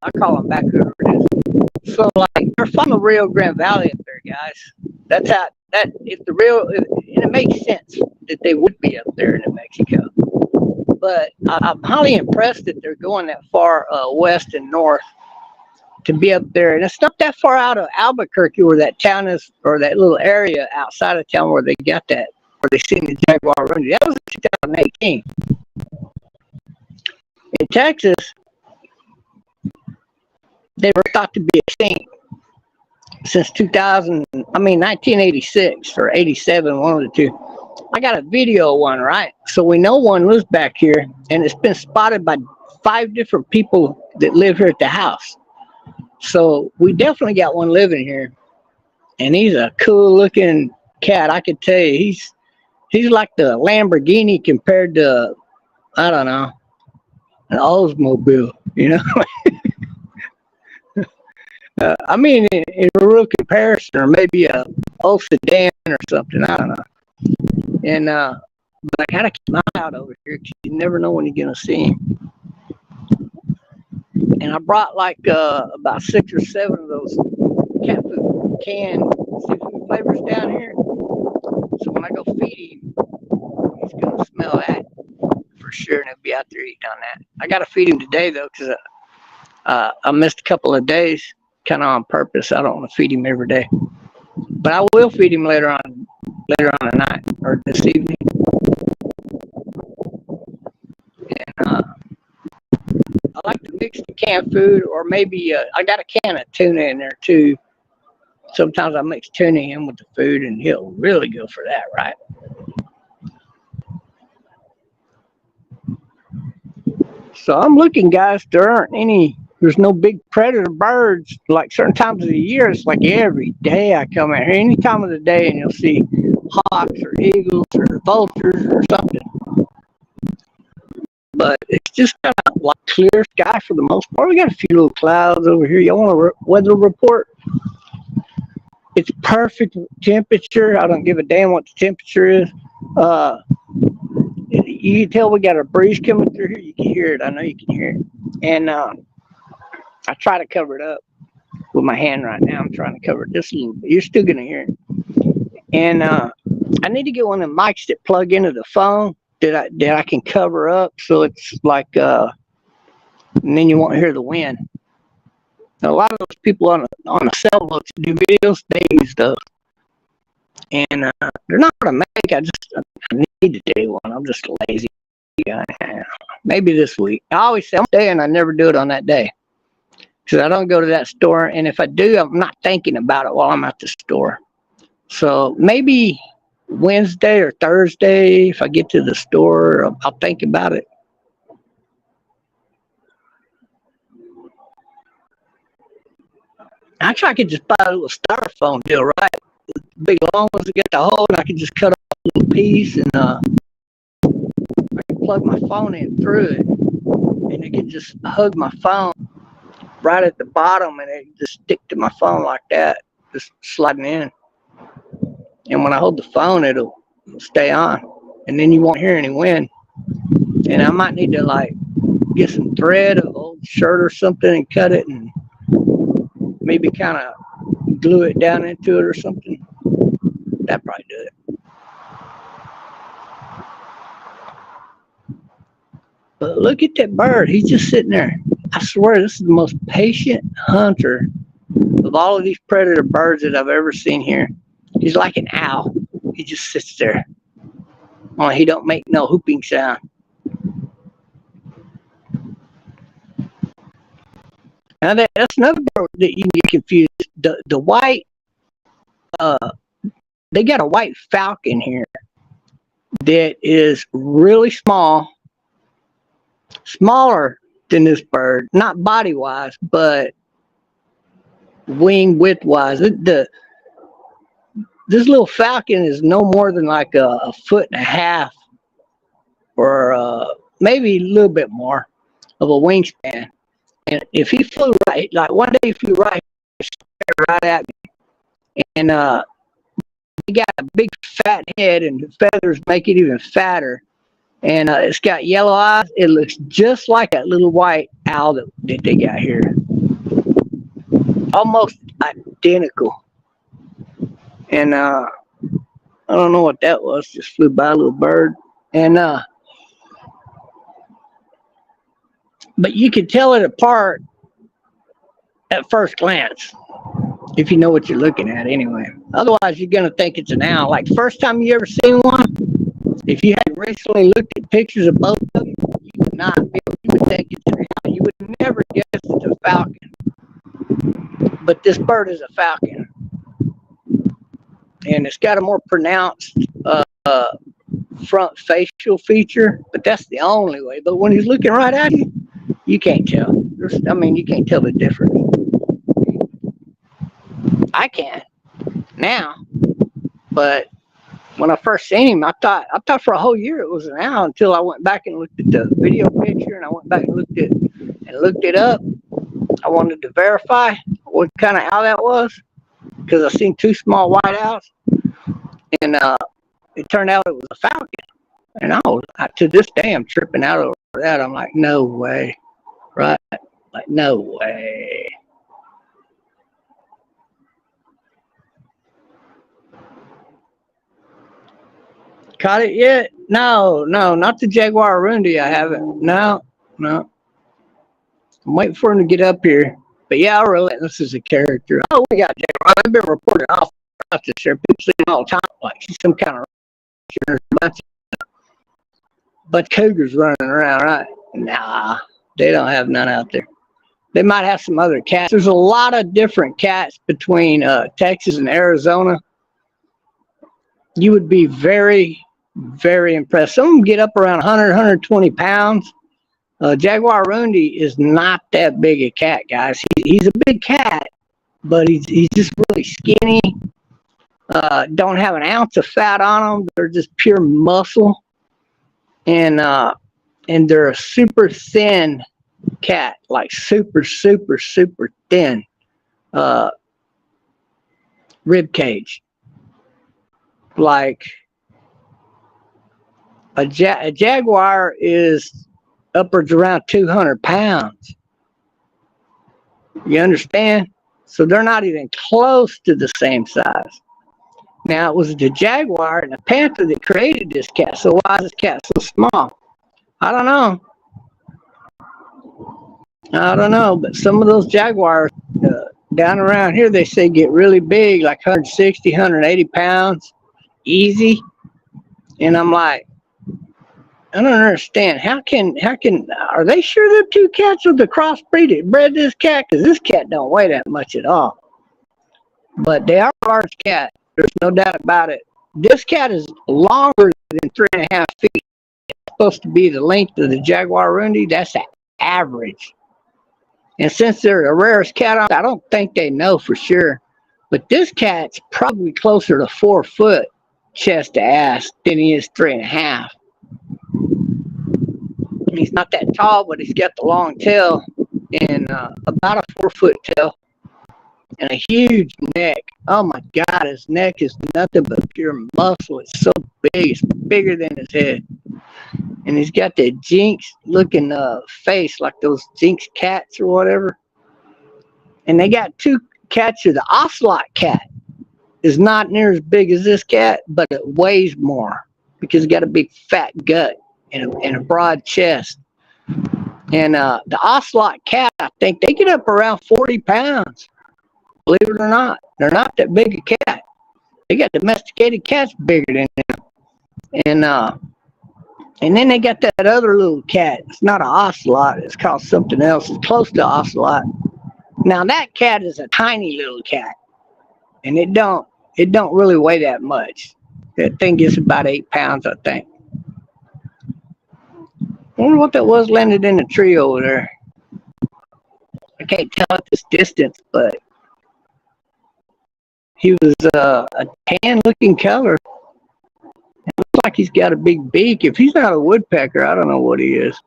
I call them back whoever it is. So like they're from the Rio Grande Valley up there, guys. That's how and it makes sense that they would be up there in New Mexico. But I'm highly impressed that they're going that far west and north to be up there. And it's not that far out of Albuquerque where that town is, or that little area outside of town where they got that, where they seen the jaguar Rundi. That was in 2018. In Texas, they were thought to be extinct since 1986 or 87, one of the two. I got a video of one, right? So we know one lives back here, and it's been spotted by 5 different people that live here at the house. So we definitely got one living here, and he's a cool looking cat. I could tell you, he's like the Lamborghini compared to, I don't know, an Oldsmobile, you know? I mean, in a real comparison, or maybe a old sedan or something, I don't know. And but I gotta keep my eye out over here because you never know when you're gonna see him. And I brought like about 6 or 7 of those cat food canned seafood flavors down here. So when I go feed him, he's gonna smell that for sure, and he'll be out there eating on that. I gotta feed him today though, because I missed a couple of days, kind of on purpose. I don't want to feed him every day, but I will feed him later on tonight or this evening. And I like to mix the canned food, or maybe I got a can of tuna in there too. Sometimes I mix tuna in with the food, and he'll really go for that, right? So I'm looking, guys. There's no big predator birds. Like certain times of the year, it's like every day I come out here, any time of the day, and you'll see hawks or eagles or vultures or something. But it's just kind of like clear sky for the most part. We got a few little clouds over here. Y'all want a weather report? It's perfect temperature. I don't give a damn what the temperature is. You can tell we got a breeze coming through here. You can hear it. I know you can hear it. And I try to cover it up with my hand right now. I'm trying to cover it just a little bit. You're still going to hear it. And I need to get one of the mics that plug into the phone that I can cover up, so it's like, and then you won't hear the wind. Now, a lot of those people on the cell books do videos, they use those. And they're not going to make. I need to do one. I'm just lazy. maybe this week. I always say I'm day and I never do it on that day. Because I don't go to that store, and if I do, I'm not thinking about it while I'm at the store. So maybe Wednesday or Thursday, if I get to the store, I'll think about it. Actually, I could just buy a little styrofoam deal, right? The big long ones that get the hole, and I could just cut off a little piece, and I can plug my phone in through it, and it can just hug my phone right at the bottom, and it just stick to my phone like that, just sliding in. And when I hold the phone, it'll stay on, and then you won't hear any wind. And I might need to like get some thread, an old shirt or something, and cut it, and maybe kind of glue it down into it or something. That'd probably do it. But look at that bird. He's just sitting there. I swear, this is the most patient hunter of all of these predator birds that I've ever seen here. He's like an owl. He just sits there. Only he don't make no whooping sound. Now that's another bird that you can get confused. The white, they got a white falcon here that is really small, smaller than this bird, not body wise, but wing width wise. This little falcon is no more than like a foot and a half, or maybe a little bit more of a wingspan. And if he flew right, like one day he flew right at me, and he got a big fat head, and the feathers make it even fatter. And it's got yellow eyes. It looks just like that little white owl that they got here. Almost identical. And I don't know what that was. Just flew by a little bird. And but you can tell it apart at first glance, if you know what you're looking at anyway. Otherwise, you're going to think it's an owl. Like, first time you ever seen one, if you had recently looked at pictures of both of them, you would not be able, you would think it's an owl. You would never guess it's a falcon. But this bird is a falcon. And it's got a more pronounced front facial feature, but that's the only way. But when he's looking right at you, you can't tell. You can't tell the difference. I can now, but when I first seen him, I thought for a whole year it was an owl until I went back and looked at the video picture, and I went back and looked it up. I wanted to verify what kind of owl that was, because I seen two small white owls, and it turned out it was a falcon. And to this day, I'm tripping out over that. I'm like, no way, right? Like, no way. Caught it yet? No, not the Jaguar Arundi. I haven't. No. I'm waiting for him to get up here. But yeah, Relentless is a character. Oh, we got Jaguar. I've been reported off out this year. People see him all the time, like she's some kind of bunch of cougars running around, right? Nah, they don't have none out there. They might have some other cats. There's a lot of different cats between Texas and Arizona. You would be very, very impressed. Some of them get up around 100, 120 pounds. Jaguar Arundi is not that big a cat, guys. He's a big cat, but he's just really skinny. Don't have an ounce of fat on them. They're just pure muscle, and they're a super thin cat, like super, super, super thin rib cage. Like a jaguar is upwards around 200 pounds. You understand? So they're not even close to the same size. Now, it was the jaguar and the panther that created this cat. So why is this cat so small? I don't know. But some of those jaguars down around here, they say get really big, like 160, 180 pounds, easy. And I'm like, I don't understand. Are they sure them two cats are the crossbreed that bred this cat? Because this cat don't weigh that much at all. But they are a large cat. There's no doubt about it. This cat is longer than 3.5 feet. It's supposed to be the length of the Jaguar Rundi. That's the average. And since they're the rarest cat, I don't think they know for sure. But this cat's probably closer to 4 foot chest to ass than he is 3.5. He's not that tall, but he's got the long tail and about a 4 foot tail and a huge neck. Oh my God, his neck is nothing but pure muscle. It's so big, it's bigger than his head. And he's got that Jinx looking face like those Jinx cats or whatever. And they got two cats here. The Ocelot cat is not near as big as this cat, but it weighs more because it's got a big fat gut and a broad chest. And the Ocelot cat, I think they get up around 40 pounds. Believe it or not, they're not that big a cat. They got domesticated cats bigger than them. And then they got that other little cat. It's not an Ocelot. It's called something else. It's close to Ocelot. Now that cat is a tiny little cat, and it don't really weigh that much. That thing gets about 8 pounds, I think. I wonder what that was landed in the tree over there. I can't tell at this distance, but he was a tan-looking color. It looks like he's got a big beak. If he's not a woodpecker, I don't know what he is.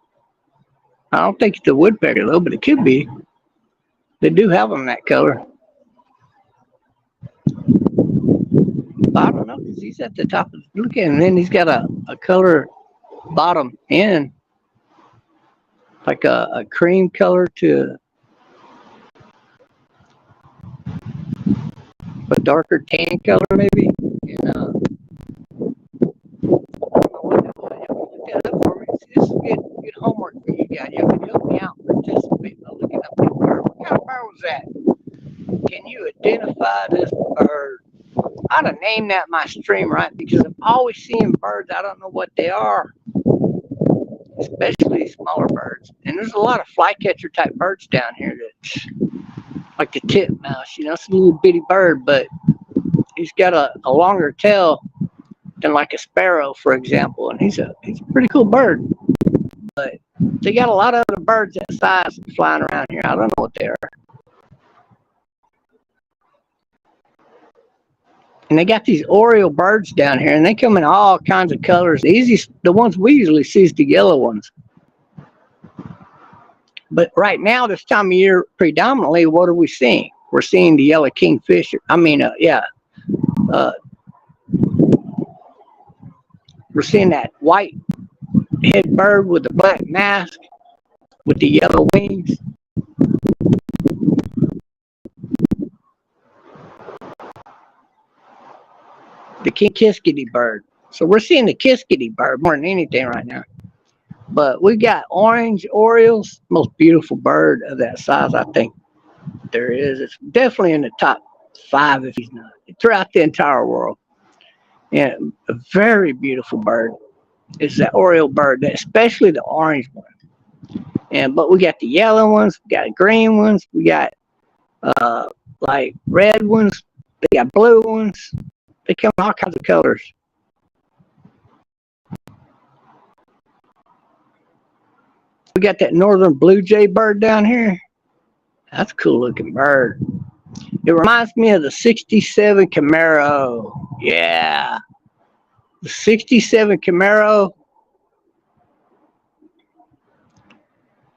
I don't think it's a woodpecker, though, but it could be. They do have them that color. I don't know, because he's at the top of the look at him, and then he's got a color bottom end. Like a cream color to a darker tan color, maybe. And, look that up for me. This is good homework for you guys. Y'all can help me out participate by looking up this bird. What kind of bird was that? Can you identify this bird? I ought to name that my stream, right? Because I'm always seeing birds. I don't know what they are. Especially smaller birds. And there's a lot of flycatcher type birds down here that's like the titmouse, it's a little bitty bird, but he's got a longer tail than like a sparrow, for example, and he's a pretty cool bird. But they got a lot of other birds that size flying around here. I don't know what they are. And they got these Oriole birds down here, and they come in all kinds of colors. The ones we usually see is the yellow ones. But right now, this time of year, predominantly, what are we seeing? We're seeing the yellow kingfisher. We're seeing that white head bird with the black mask with the yellow wings. The kiskadee bird. So we're seeing the kiskadee bird more than anything right now. But we got orange orioles, most beautiful bird of that size I think there is. It's definitely in the top 5 if he's not, throughout the entire world. And a very beautiful bird is that oriole bird, especially the orange one. But we got the yellow ones, we got green ones, we got like red ones, they got blue ones. They come in all kinds of colors. We got that northern blue jay bird down here. That's a cool looking bird. It reminds me of the 67 Camaro. Yeah. The 67 Camaro.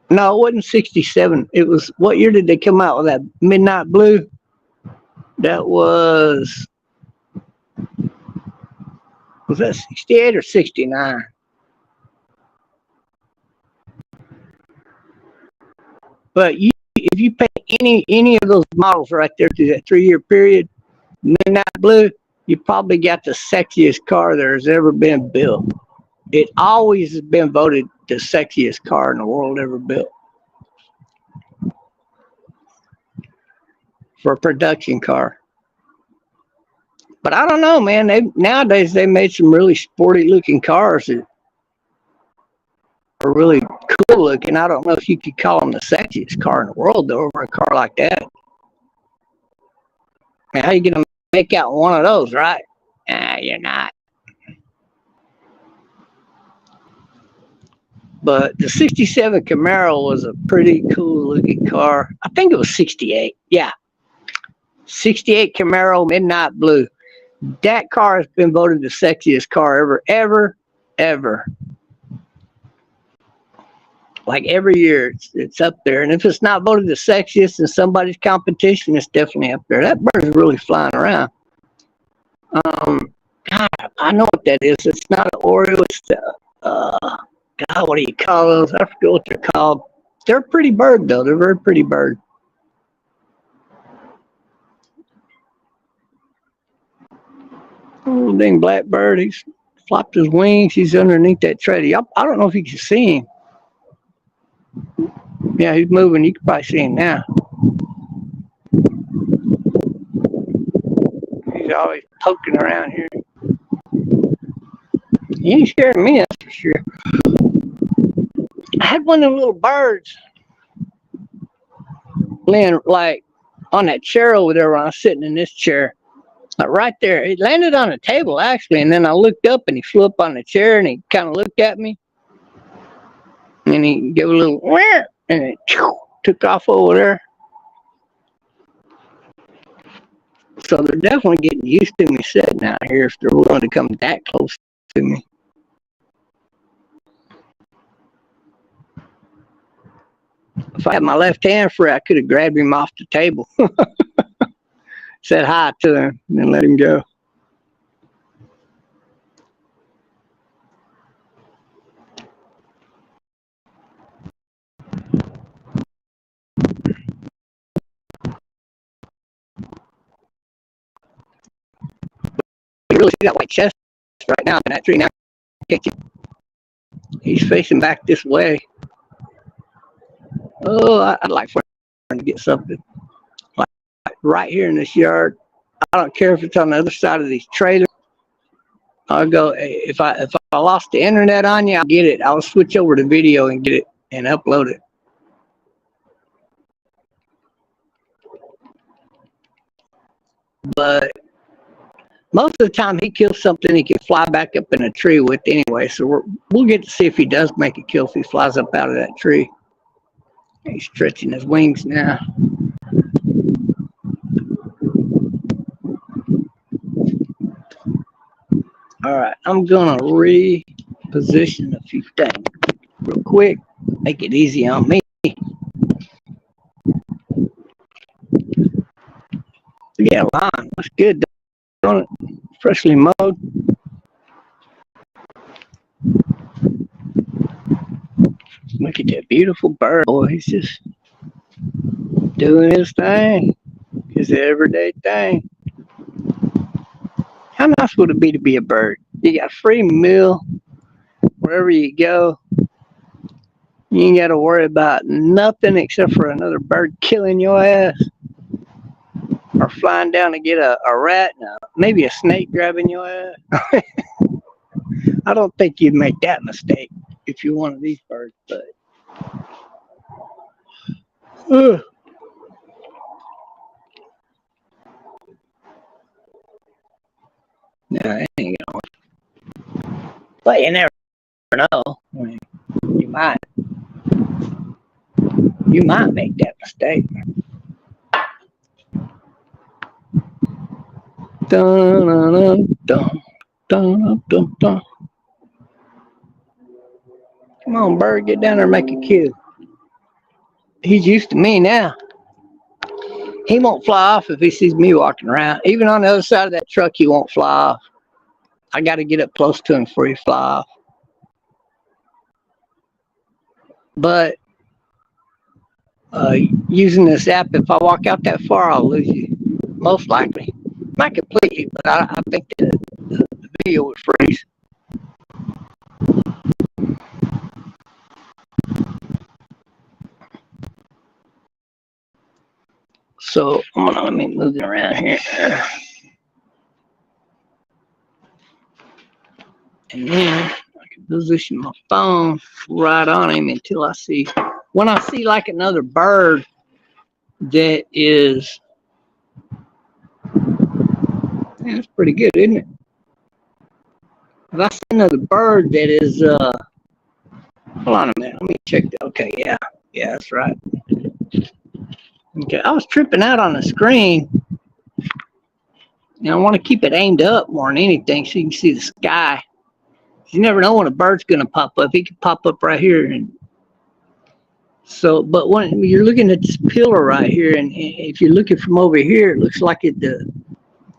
No, it wasn't 67. It was, what year did they come out with that midnight blue? That was that 68 or 69? But if you pay any of those models right there through that 3-year period, midnight blue, you probably got the sexiest car there's ever been built. It always has been voted the sexiest car in the world ever built. For a production car. But I don't know, man. Nowadays they made some really sporty looking cars. are really cool looking. I don't know if you could call them the sexiest car in the world, though, over a car like that. Man, how you gonna make out one of those, right? You're not. But the 67 Camaro was a pretty cool looking car. I think it was 68. Yeah. 68 Camaro Midnight Blue. That car has been voted the sexiest car ever. Like every year, it's up there. And if it's not voted the sexiest in somebody's competition, it's definitely up there. That bird's really flying around. God, I know what that is. It's not an Oreo. It's the, God, what do you call those? I forget what they're called. They're a pretty bird, though. They're a very pretty bird. Oh, dang blackbird. He's flopped his wings. He's underneath that tree. I don't know if you can see him. Yeah, he's moving. You can probably see him now. He's always poking around here. He ain't scaring me, that's for sure. I had one of them little birds laying like on that chair over there when I was sitting in this chair. Like right there. It landed on a table actually, and then I looked up and he flew up on the chair and he kind of looked at me. And he gave a little and it took off over there. So they're definitely getting used to me sitting out here if they're willing to come that close to me. If I had my left hand free, I could have grabbed him off the table. Said hi to him and then let him go. You really see that white chest right now in that tree now. He's facing back this way. Oh, I'd like for him to get something like right here in this yard. I don't care if it's on the other side of these trailers. I'll go, if I lost the internet on you, I'll get it. I'll switch over to video and get it and upload it. But most of the time he kills something he can fly back up in a tree with anyway. So we'll get to see if he does make a kill if he flies up out of that tree. He's stretching his wings now. All right, I'm gonna reposition a few things real quick. Make it easy on me. Yeah, line. That's good. On it. Freshly mowed. Look at that beautiful bird. Boy, he's just doing his thing. His everyday thing. How nice would it be to be a bird? You got free meal wherever you go. You ain't got to worry about nothing except for another bird killing your ass. Or flying down to get a rat and maybe a snake grabbing your ass. I don't think you'd make that mistake if you're one of these birds, but no, it ain't going. But you never know. I mean, you might make that mistake. Dun, dun, dun, dun, dun, dun. Come on, bird, get down there and make a kill. He's used to me now. He won't fly off if he sees me walking around. Even on the other side of that truck, he won't fly off. I got to get up close to him before he fly off. But using this app, if I walk out that far, I'll lose you. Most likely. Not completely, but I think the video would freeze. So let me move it around here. And then I can position my phone right on him until I see, when I see like another bird that is, yeah, that's pretty good, isn't it? If I see another bird that is, hold on a minute, let me check that. Okay, yeah, that's right. Okay, I was tripping out on the screen, and I want to keep it aimed up more than anything so you can see the sky. You never know when a bird's going to pop up. He could pop up right here. And so, but when you're looking at this pillar right here, and if you're looking from over here, it looks like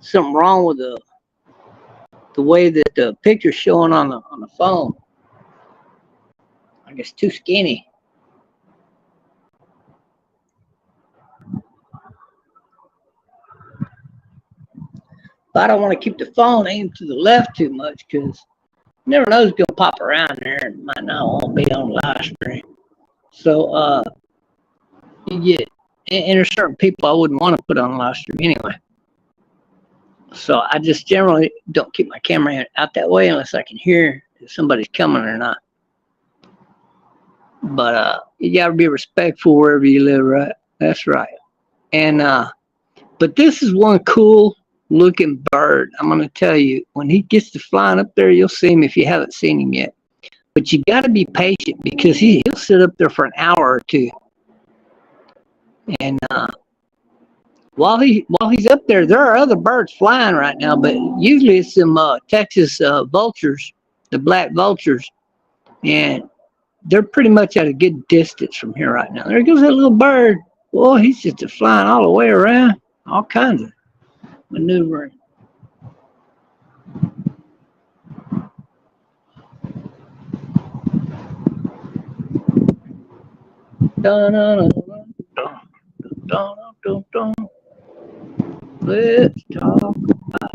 something wrong with the way that the picture's showing on the phone. I guess too skinny. But I don't want to keep the phone aimed to the left too much because you never know who's going to pop around there and might not want to be on live stream. So, and there's certain people I wouldn't want to put on live stream anyway. So I just generally don't keep my camera out that way unless I can hear if somebody's coming or not. But you got to be respectful wherever you live, right? That's right. And but this is one cool looking bird. I'm going to tell you, when he gets to flying up there, you'll see him if you haven't seen him yet. But you got to be patient because he'll sit up there for an hour or two. And while he's up there, there are other birds flying right now, but usually it's some Texas vultures, the black vultures, and they're pretty much at a good distance from here right now. There goes that little bird. Boy, he's just flying all the way around, all kinds of maneuvering. Dun, dun, dun, dun, dun, dun, dun. Let's talk about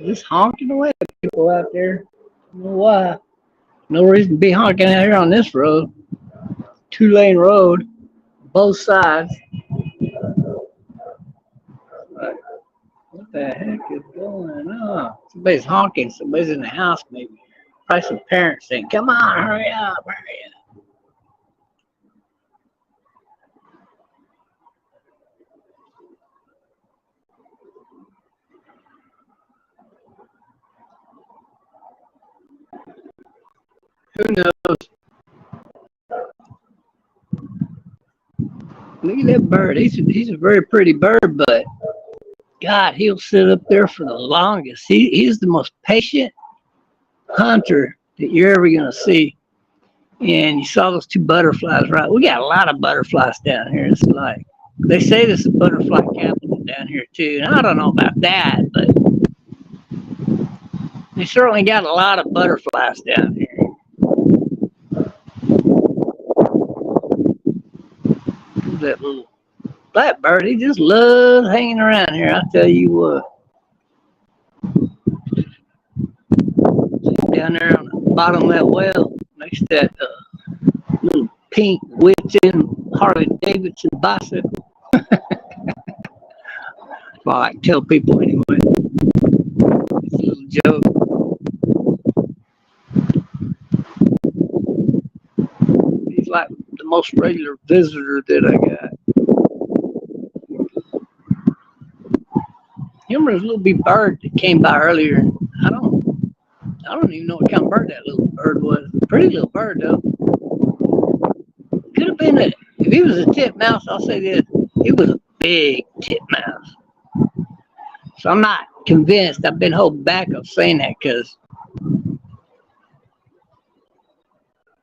just honking away at people out there. I don't know why. No reason to be honking out here on this road. 2-lane road, both sides. Like, what the heck is going on? Somebody's honking. Somebody's in the house, maybe. Probably some parents saying, "Come on, hurry up, hurry up." Who knows? Look at that bird. He's a very pretty bird, but God, he'll sit up there for the longest. He's the most patient hunter that you're ever gonna see. And you saw those 2 butterflies, right? We got a lot of butterflies down here. It's like they say this is a butterfly capital down here too. And I don't know about that, but they certainly got a lot of butterflies down here. That little blackbird, he just loves hanging around here, I tell you what. Down there on the bottom of that well, next to that little pink Whitson Harley Davidson bicycle. Well, I can tell people anyway. It's a little joke. most regular visitor that I got. Remember this little bitty bird that came by earlier? I don't even know what kind of bird that little bird was. Pretty little bird though. Could have been if he was a titmouse, I'll say this, he was a big titmouse. So I'm not convinced. I've been holding back of saying that because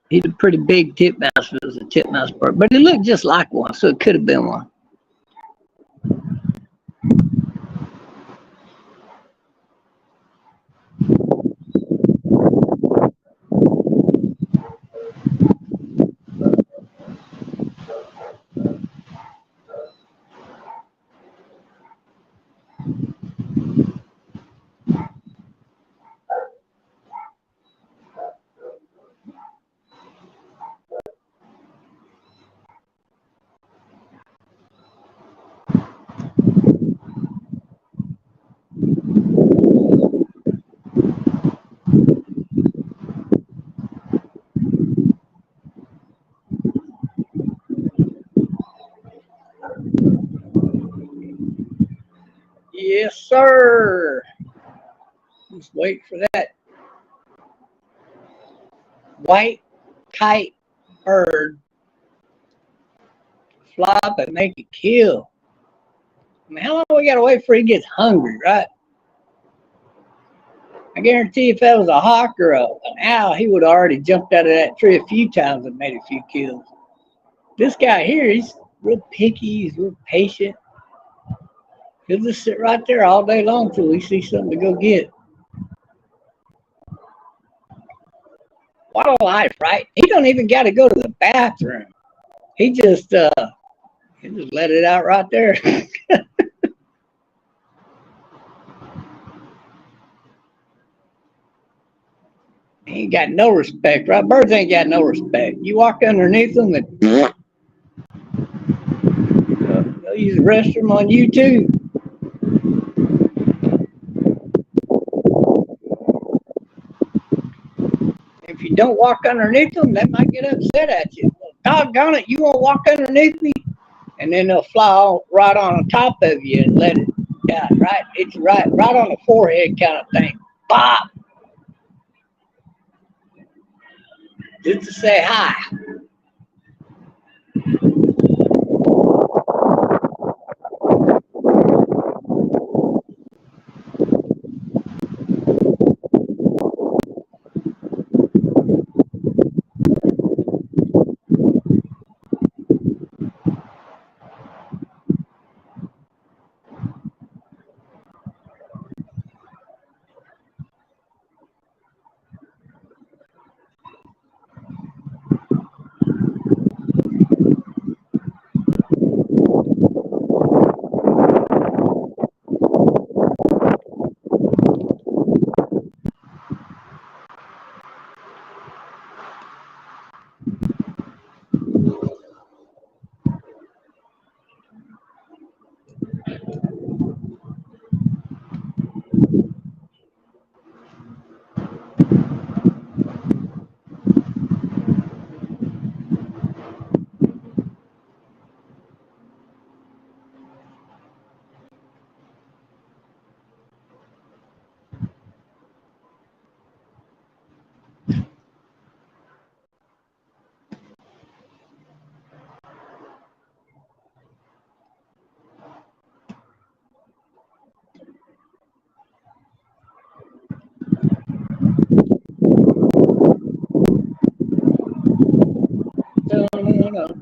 he's a pretty big titmouse if it was a titmouse bird. But he looked just like one, so it could have been one. Yes, sir. Just wait for that white kite bird to fly up and make a kill. I mean, how long we gotta wait before he gets hungry, right? I guarantee if that was a hawk or an owl, he would have already jumped out of that tree a few times and made a few kills. This guy here, he's real picky, he's real patient. He'll just sit right there all day long till we see something to go get. What a life, right? He don't even got to go to the bathroom. He just let it out right there. He ain't got no respect, right? Birds ain't got no respect. You walk underneath them and they'll use the restroom on you too. If you don't walk underneath them, they might get upset at you. Doggone it, you won't walk underneath me? And then they'll fly right on top of you and let it out, right? It's right on the forehead kind of thing. Bop! Just to say hi.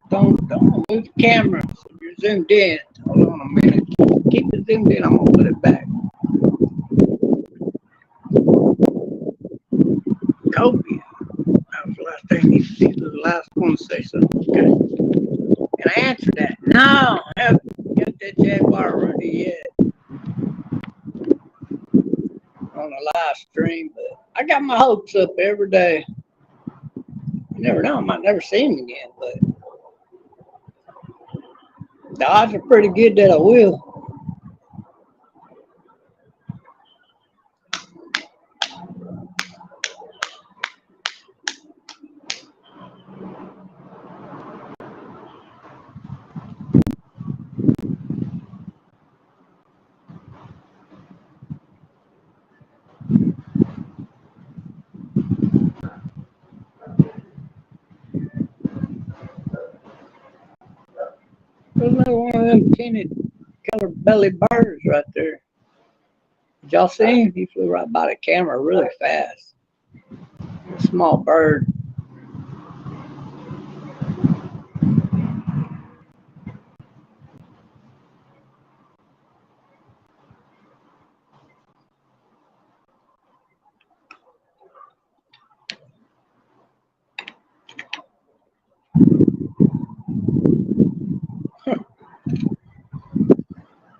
Don't move the camera. You're zoomed in. Hold on a minute. Keep it zoomed in. I'm gonna put it back. Copia. That was the last thing he was the last one to say something. Okay. And I answered that. No, I haven't got that Jaguar ready yet on a live stream, but I got my hopes up every day. You never know, I might never see him again, but the odds are pretty good that I will. There's another one of them tinted colored belly birds right there. Did y'all see him? He flew right by the camera really fast. A small bird.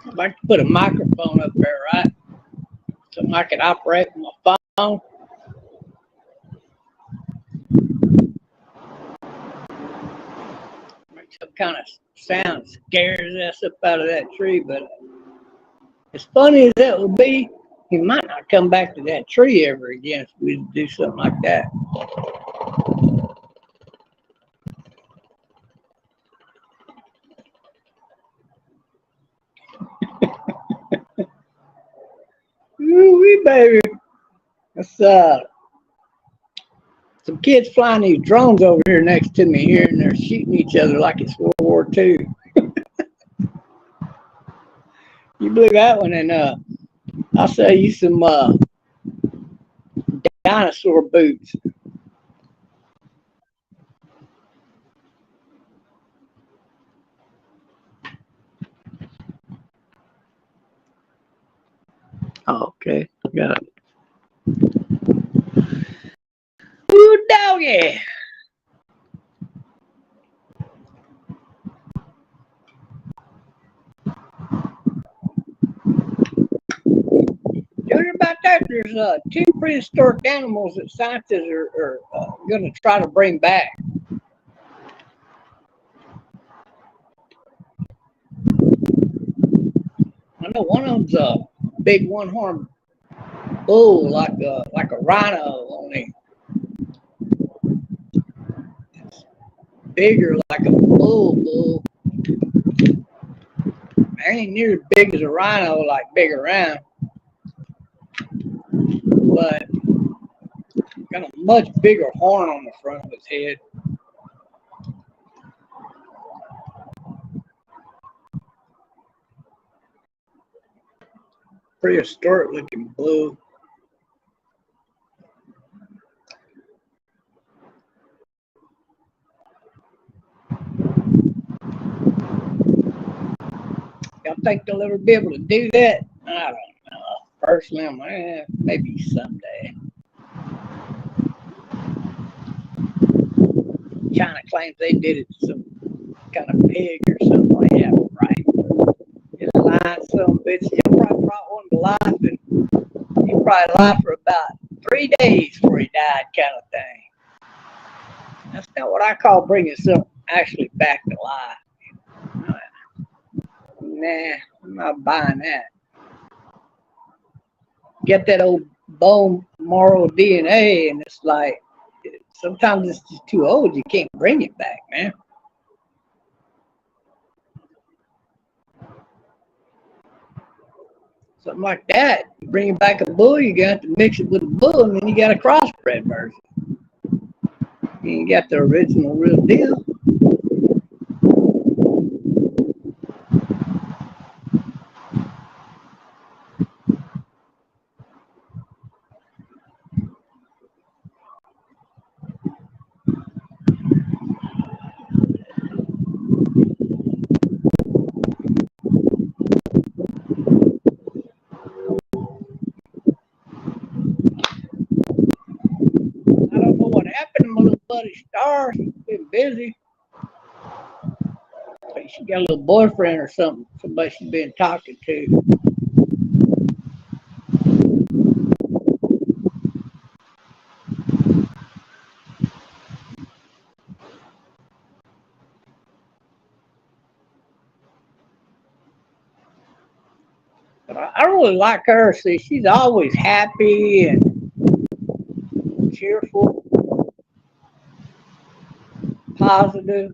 I'd like to put a microphone up there, right? So I can operate with my phone. Make some kind of sound scares us up out of that tree, but as funny as that would be, he might not come back to that tree ever again if we do something like that. Ooh, baby. That's some kids flying these drones over here next to me here, and they're shooting each other like it's World War II. You believe that one? And I'll sell you some dinosaur boots. Oh, okay, got it. Ooh, doggy. What about that? There's two prehistoric animals that scientists are going to try to bring back. I know one of them's a big one-horned bull, like a rhino, only it's bigger, like a bull. I ain't near as big as a rhino, like big around, but got a much bigger horn on the front of his head. Prehistoric looking bull. Y'all think they'll ever be able to do that? I don't know. Personally, maybe someday. China claims they did it to some kind of pig or something like that, right? It's lying some bitch. You probably brought one to life, and he probably lived for about 3 days before he died, kind of thing. That's not what I call bringing something actually back to life. Nah, I'm not buying that. Get that old bone marrow DNA, and it's like sometimes it's just too old. You can't bring it back, man. Something like that. You bring it back a bull, you got to mix it with a bull, and then you got a crossbred version. You got the original real deal. I don't know what happened to my little buddy Star. She's been busy. She got a little boyfriend or something. Somebody she's been talking to. But I really like her. See, she's always happy and cheerful, positive.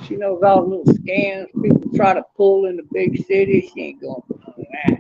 She knows all the little scams people try to pull in the big city. She ain't going for none of that.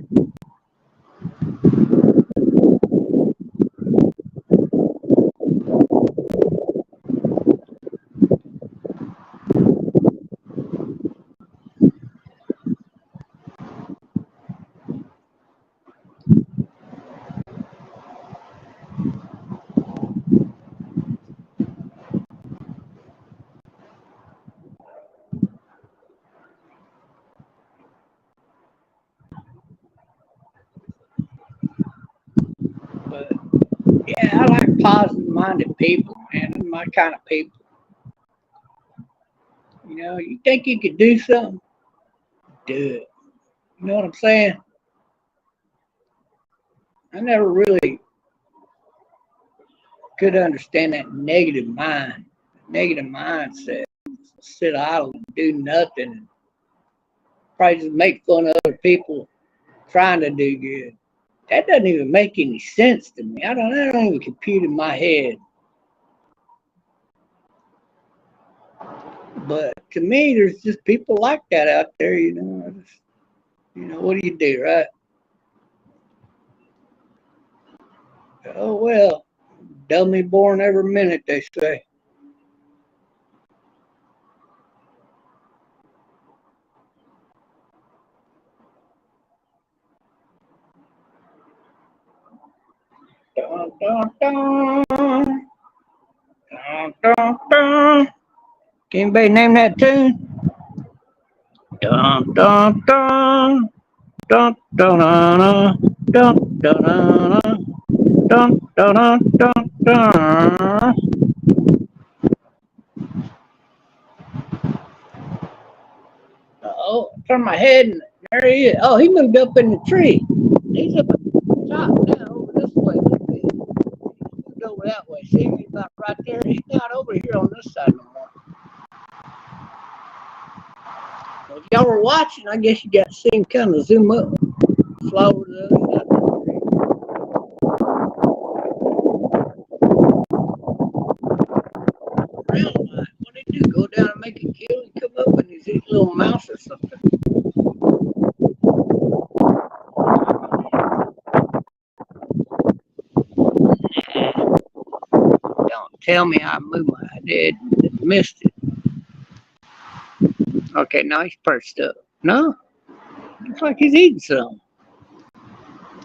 Yeah, I like positive-minded people, man. They're my kind of people. You know, you think you could do something? Do it. You know what I'm saying? I never really could understand that negative mindset. Sit idle and do nothing and probably just make fun of other people trying to do good. That doesn't even make any sense to me. I don't even compute in my head. But to me, there's just people like that out there, you know. What do you do, right? Oh, well, dummy born every minute, they say. Dun, dun, dun. Dun, dun, dun. Can anybody name that tune? Dun, dun, dun. Dun, dun, dun, dun, dun, dun, dun, dun, dun, dun. Oh, turn my head and there he is. Oh, he moved up in the tree. He's up at the top now, over this way. He moved over that way. See, he's about right there. He's not over here on this side no more. Well, if y'all were watching, I guess you got to see him kind of zoom up, fly over to the other side of the tree. What did he do? Go down and make a kill and come up and he's eating a little mouse or something. Don't tell me I moved my head and missed it. Okay, now he's perched up. No, looks like he's eating something.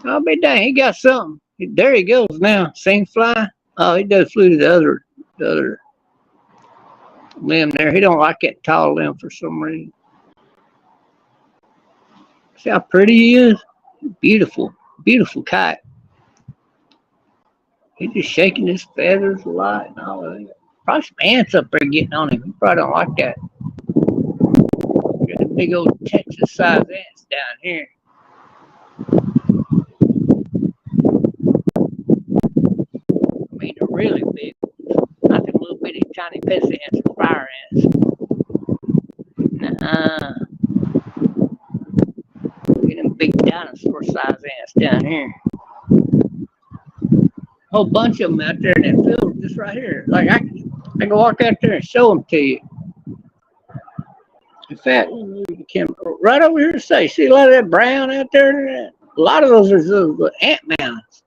I'll be dang, he got something. There he goes now. Same fly. Oh, he does flew to the other limb there. He don't like that tall limb for some reason. See how pretty he is? Beautiful, beautiful kite. He's just shaking his feathers a lot and all of that. Probably some ants up there getting on him. He probably don't like that. Got the big old Texas size ants down here. I mean, they're really big. Not them little bitty tiny pest ants or fire ants. Nuh-uh. Get them big dinosaur size ants down here. A whole bunch of them out there in that field just right here. Like I can walk out there and show them to you. In fact, right over here to say, see a lot of that brown out there? A lot of those are those ant mounds.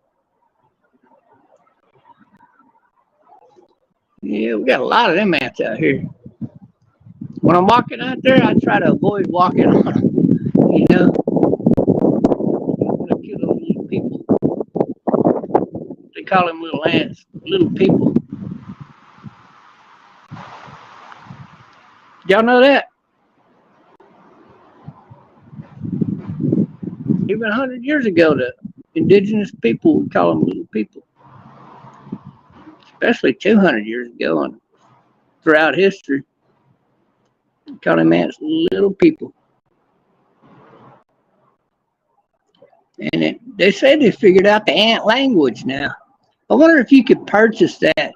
Yeah, we got a lot of them ants out here. When I'm walking out there, I try to avoid walking on them, you know. Cute little people. They call them little ants, little people. Y'all know that? Even 100 years ago, the indigenous people would call them little people. Especially 200 years ago and throughout history. They call them ants little people. And they say they figured out the ant language now. I wonder if you could purchase that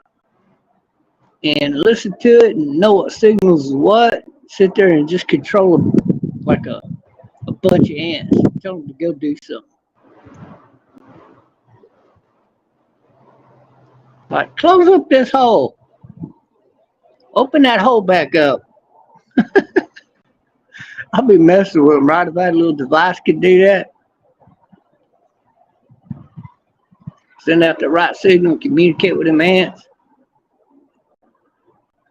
and listen to it and know what signals what. Sit there and just control them like a bunch of ants. Tell them to go do something. Like, close up this hole. Open that hole back up. I'll be messing with them, right? If I had a little device could do that. Send out the right signal and communicate with them ants.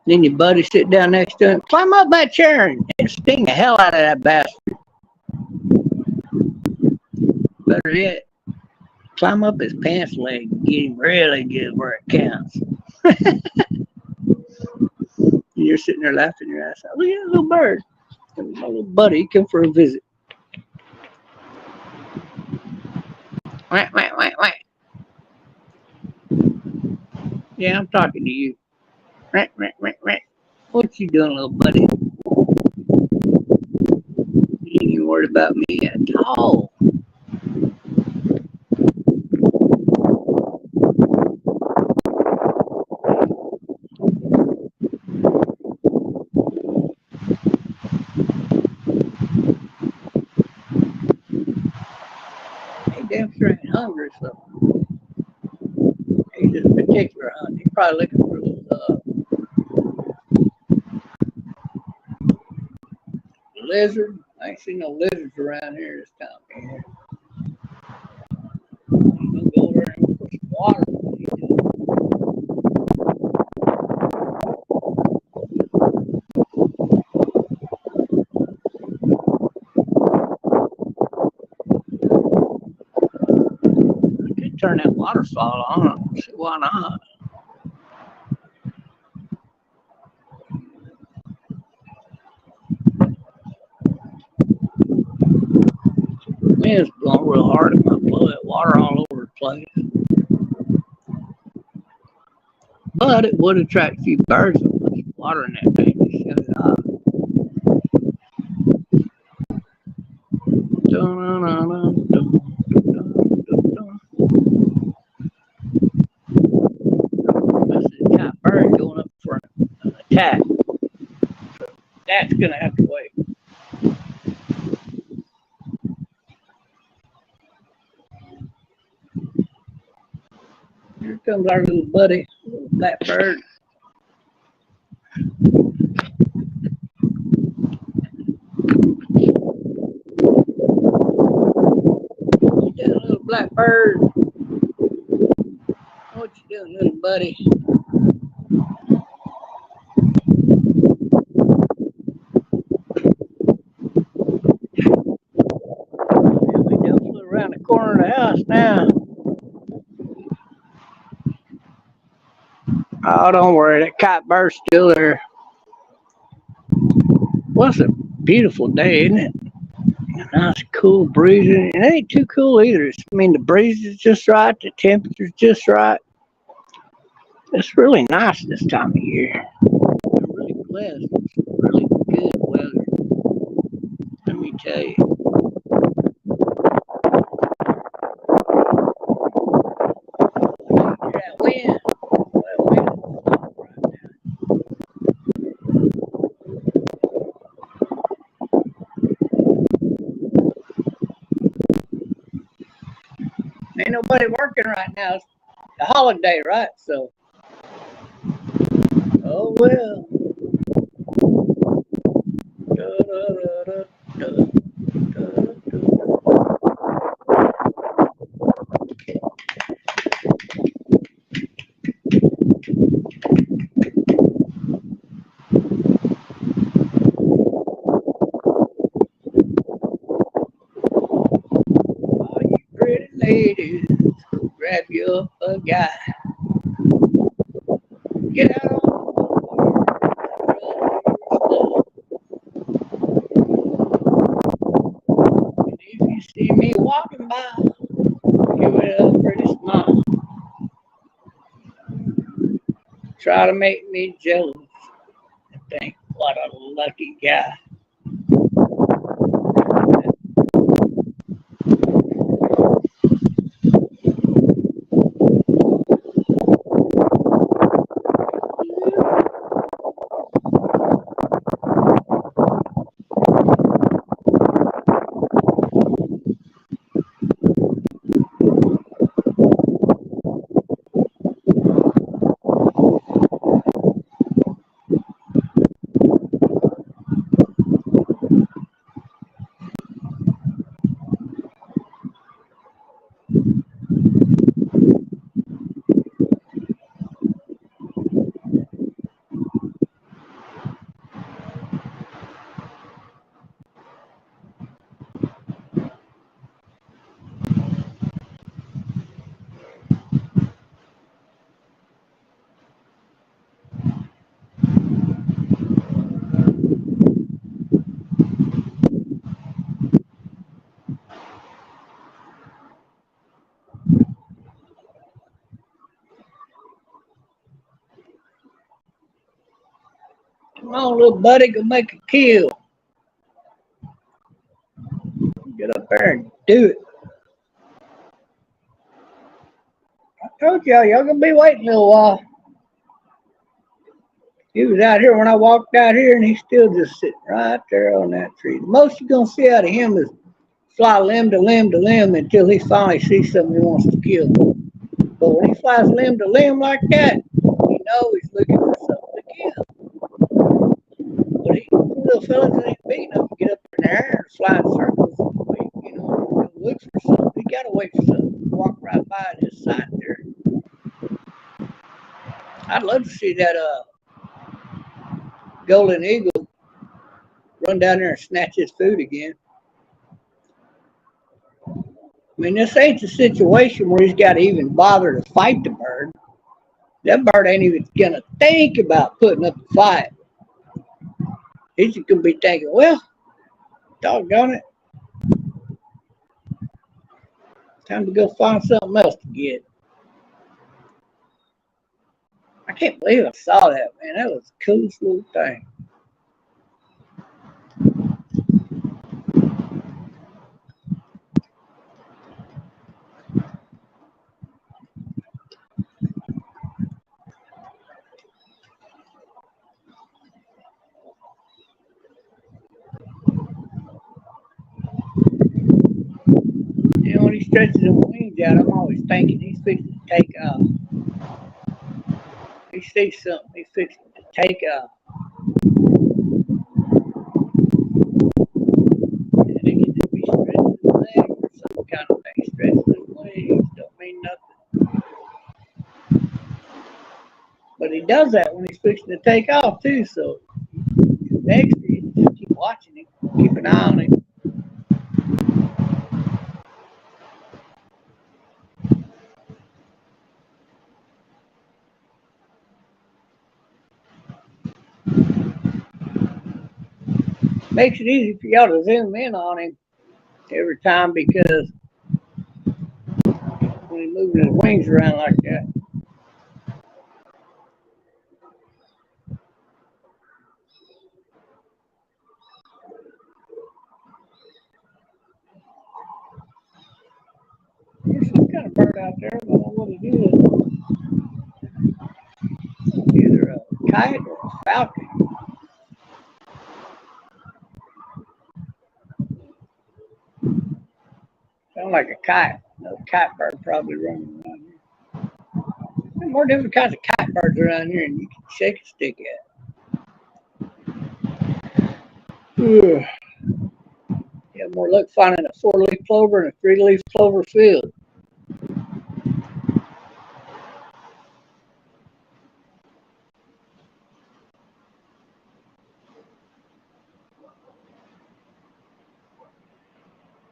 Then your buddy sit down next to him. Climb up that chair and sting the hell out of that bastard. Better yet, climb up his pants leg and get him really good where it counts. You're sitting there laughing your ass out. Look at that little bird. My little buddy, he come for a visit. Wait. Yeah, I'm talking to you. Rant, rant, rant, rant. What you doing, little buddy? You ain't even worried about me at all. He damn sure ain't hungry, so he's just particular hunt. He's probably looking for a little lizard. I ain't seen no lizards around here this time of year. I'm gonna go over there and put some water. I could turn that waterfall on. I don't see why not. The wind's blowing real hard. It might blow that water all over the place. But it would attract a few birds and put some water in that thing to shut it off. That's a top bird going up for an attack. So that's gonna have to wait. Here comes our little buddy, little black bird. That little black bird. What you doing, little buddy? We just flew around the corner of the house now. Oh, don't worry, that kite bird's still there. What's a beautiful day, isn't it? Nice, cool breeze. It ain't too cool either. I mean, the breeze is just right. The temperature's just right. It's really nice this time of year. I'm really blessed with some really good weather. Let me tell you. Hear that wind? That wind is right now. Ain't nobody working right now. It's a holiday, right? So, oh well. Da, da, da, da, da, all you pretty ladies, go grab you up a guy. Get out on and if you see me walking by, give it a pretty smile. Try to make me jealous and think, what a lucky guy. Come on, little buddy, go make a kill. Get up there and do it. I told y'all gonna be waiting a little while. He was out here when I walked out here, and he's still just sitting right there on that tree. The most you're gonna see out of him is fly limb to limb to limb until he finally sees something he wants to kill. But when he flies limb to limb like that, you know he's looking for something to kill. But he, little fellas that ain't big enough to get up in the air and fly in circles, look for something. He gotta wait for something to walk right by his side there. I'd love to see that golden eagle run down there and snatch his food again. I mean, this ain't the situation where he's got to even bother to fight the bird. That bird ain't even gonna think about putting up a fight. He's just gonna be thinking, well, doggone it, time to go find something else to get. I can't believe I saw that, man. That was the coolest little thing. You know, when he stretches his wings out, I'm always thinking he's fixing to take off. He sees something, he's fixing to take off. And he can just be stretching his legs or some kind of thing. Stretching his legs don't mean nothing. But he does that when he's fixing to take off too, so next you just keep watching him, keep an eye on him. Makes it easy for y'all to zoom in on him every time because when he's moving his wings around like that. There's some kind of bird out there, I don't know what it is. Either a kite or a falcon. Sound like a kite. Another kite bird probably running around here. There's more different kinds of kite birds around here than you can shake a stick at. You have more luck finding a 4-leaf clover and a 3-leaf clover field.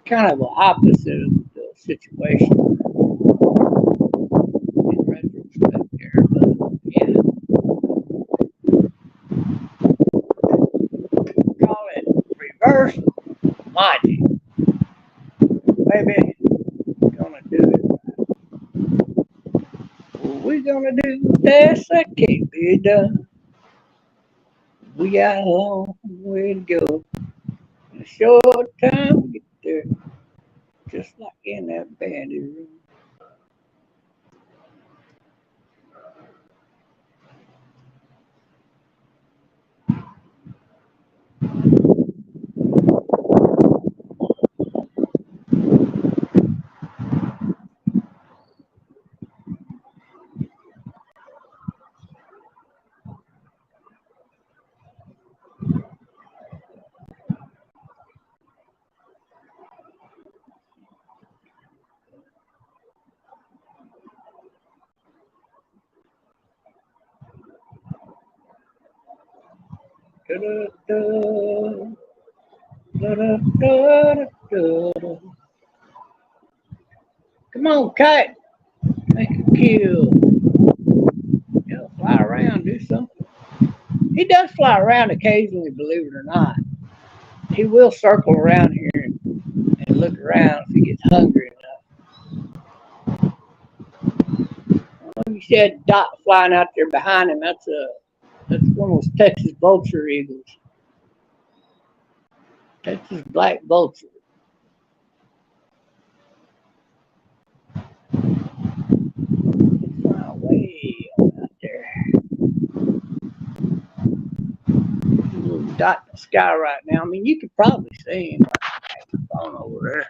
Kind of the opposite of the situation in retrospect there, but yeah. Call it reverse logic. Baby, gonna do it. What we gonna do the best that can't be done. We got a long way to go. In a short time to get there. Just like in that bandit room. Come on, kite. Make a kill. He'll fly around, do something. He does fly around occasionally, believe it or not. He will circle around here and look around if he gets hungry enough. You said Dot flying out there behind him. That's That's one of those Texas vulture eagles. Texas black vulture. Flying way out there. A little dot in the sky right now. I mean, you could probably see him on over there.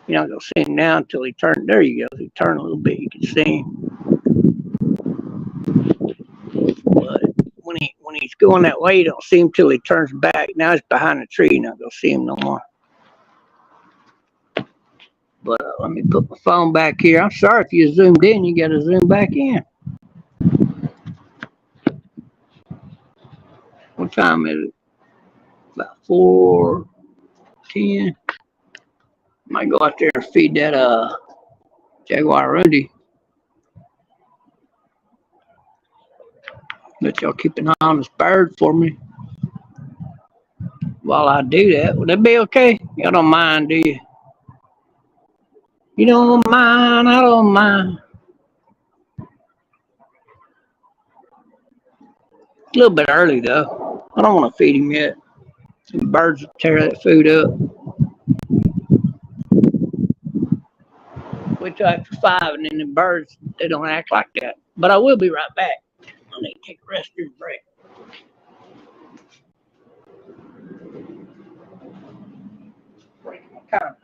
You're not gonna see him now until he turns. There you go. He turned a little bit. You can see him. But when he's going that way, you don't see him till he turns back. Now he's behind the tree. You're not gonna see him no more. But let me put my phone back here. I'm sorry if you zoomed in. You got to zoom back in. What time is it? About 4:10. Might go out there and feed that jaguar Rundy. Let y'all keep an eye on this bird for me while I do that. Would that be okay? Y'all don't mind, do you? You don't mind, I don't mind. A little bit early though. I don't want to feed him yet. The birds will tear that food up. Wait till after 5 and then the birds, they don't act like that. But I will be right back. I need to take a restroom break. Break my car.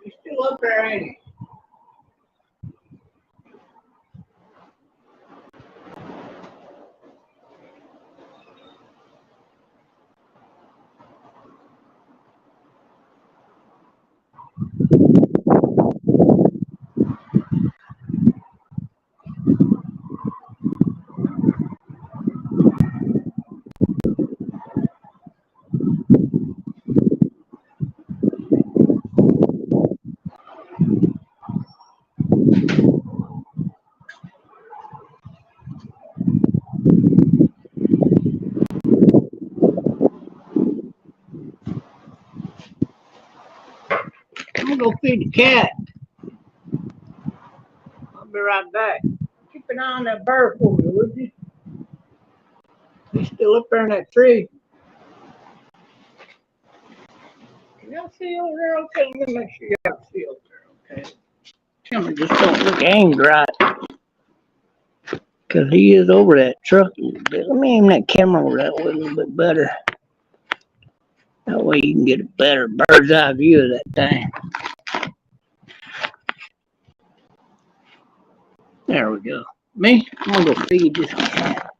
He's still up there, ain't he? I'm gonna go feed the cat. I'll be right back. Keep an eye on that bird for me, would you? He's still up there in that tree. Can y'all see over there? Okay, let me make sure y'all see over there, okay? Camera just don't look aimed right. Because he is over that truck a little bit. Let me aim that camera over that way a little bit better. That way you can get a better bird's eye view of that thing. There we go. Me, I'm going to go feed this cat.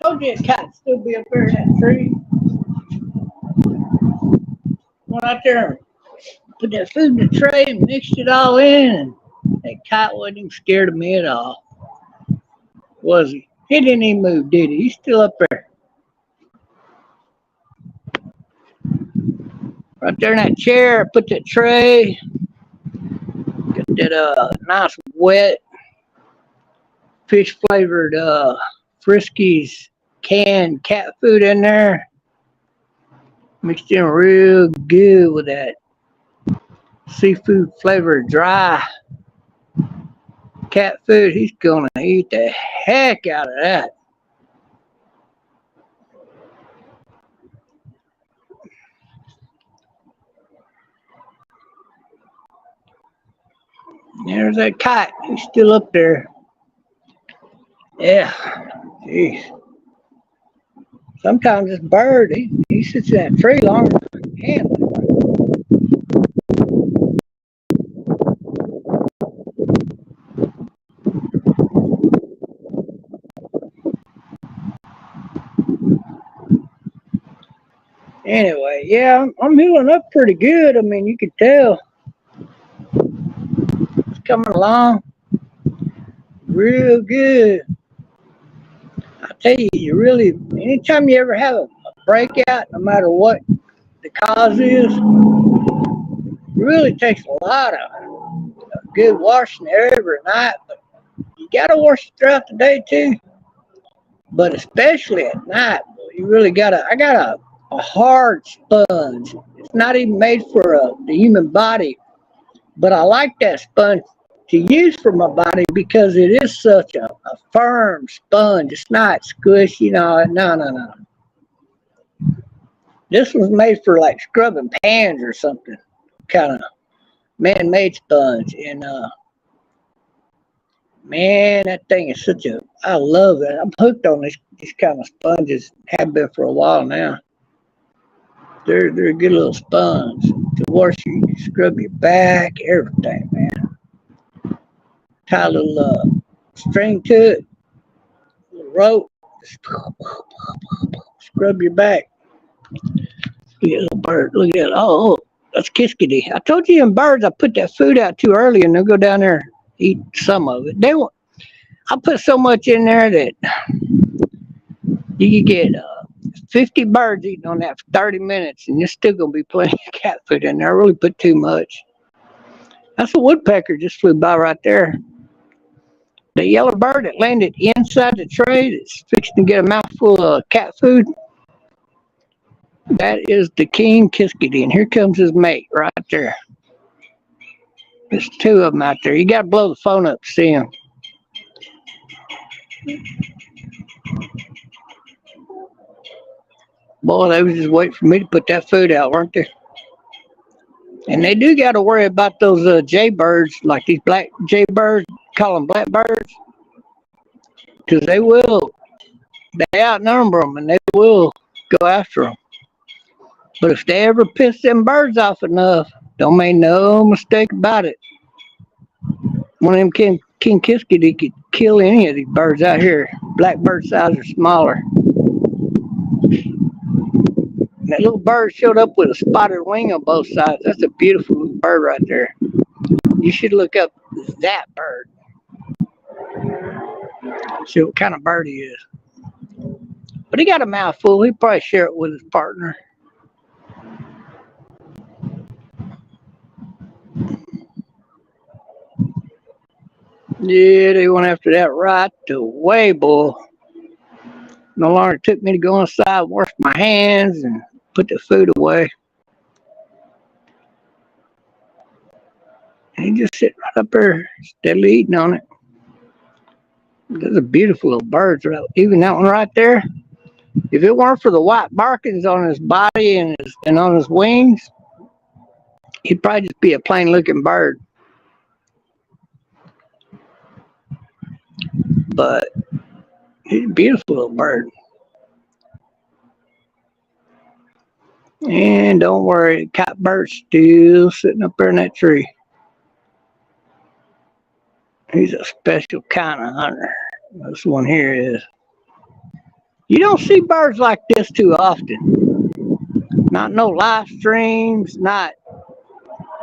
I told you it can't still be up there in that tree. Went out there and put that food in the tray and mixed it all in, and that kite wasn't even scared of me at all. Was he? He didn't even move, did he? He's still up there. Right there in that chair, I put that tray. Got that nice wet fish flavored Friskies canned cat food in there. Mixed in real good with that seafood flavored dry cat food. He's gonna eat the heck out of that. There's that kite. He's still up there. Yeah. Jeez. Sometimes this bird, he sits in that tree longer than I can handle it. Anyway, yeah, I'm healing up pretty good. I mean, you can tell it's coming along real good. I tell you, you really, anytime you ever have a breakout, no matter what the cause is, it really takes a lot of good washing every night. But you got to wash it throughout the day too. But especially at night, you really gotta. I got a hard sponge. It's not even made for the human body, but I like that sponge to use for my body because it is such a firm sponge. It's not squishy. No. This was made for like scrubbing pans or something, kind of man-made sponge. And man, that thing is such a. I love it. I'm hooked on these kind of sponges. Have been for a while now. They're a good little sponge to wash you, scrub your back, everything, man. Tie a little string to it, a little rope, scrub your back. Look at that little bird. Look at that. Oh, that's Kiskadee. I told you in birds I put that food out too early and they'll go down there and eat some of it. I put so much in there that you could get 50 birds eating on that for 30 minutes and there's still going to be plenty of cat food in there. I really put too much. That's a woodpecker just flew by right there. The yellow bird that landed inside the tray that's fixing to get a mouthful of cat food, that is the king Kiskadee. And here comes his mate right there. There's two of them out there. You got to blow the phone up to see them. Boy, they was just waiting for me to put that food out, weren't they? And they do got to worry about those jaybirds, like these black jaybirds, call them blackbirds, because they outnumber them and they will go after them. But if they ever piss them birds off enough, don't make no mistake about it. One of them King Kiskadee could kill any of these birds out here, blackbird size or smaller. That little bird showed up with a spotted wing on both sides. That's a beautiful little bird right there. You should look up that bird. See what kind of bird he is. But he got a mouthful. He'd probably share it with his partner. Yeah, they went after that right away, boy. No longer took me to go inside, wash my hands, and put the food away. And he just sitting right up there, steadily eating on it. Those are beautiful little birds. Even that one right there. If it weren't for the white markings on his body and on his wings, he'd probably just be a plain looking bird. But he's a beautiful little bird. And don't worry, catbird's still sitting up there in that tree. He's a special kind of hunter. This one here is. You don't see birds like this too often. Not no live streams, not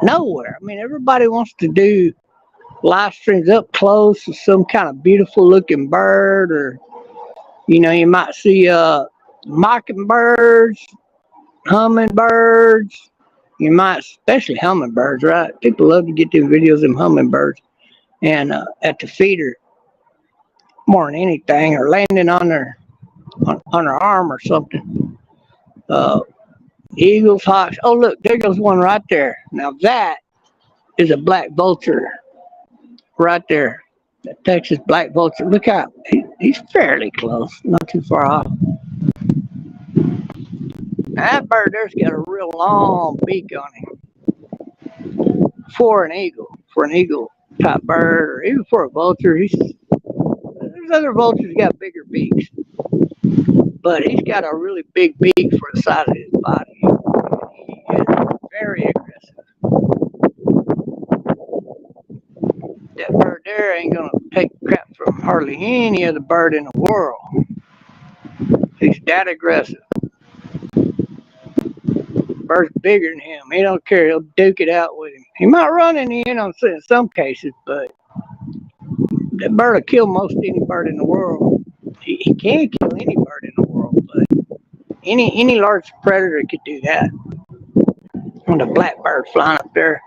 nowhere. I mean, everybody wants to do live streams up close to some kind of beautiful looking bird, or you might see mockingbirds, hummingbirds. You might, especially hummingbirds, right? People love to get them videos of them hummingbirds and at the feeder more than anything, or landing on their arm or something. Eagles, hawks. Oh, look, there goes one right there. Now that is a black vulture right there. That Texas black vulture. Look out. He's fairly close, not too far off. Now that bird there's got a real long beak on him. For an eagle. type bird, or even for a vulture. There's other vultures got bigger beaks, but he's got a really big beak for the size of his body. He is very aggressive. That bird there ain't gonna take crap from hardly any other bird in the world. He's that aggressive. Bird's bigger than him. He don't care. He'll duke it out with him. He might run in the end on some cases, but that bird will kill most any bird in the world. He can't kill any bird in the world, but any large predator could do that. When the blackbird flying up there,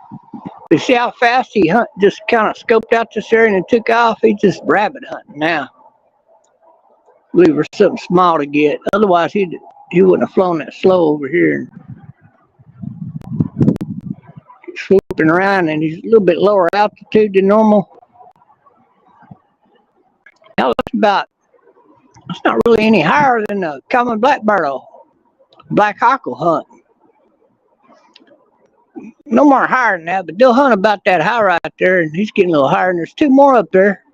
you see how fast he just kind of scoped out this area and took off. He's just rabbit hunting now. Leave for something small to get. Otherwise, he wouldn't have flown that slow over here. He's swooping around, and he's a little bit lower altitude than normal. Now that's not really any higher than a common blackbird or black hawk will hunt. No more higher than that, but they'll hunt about that high right there, and he's getting a little higher, and there's two more up there.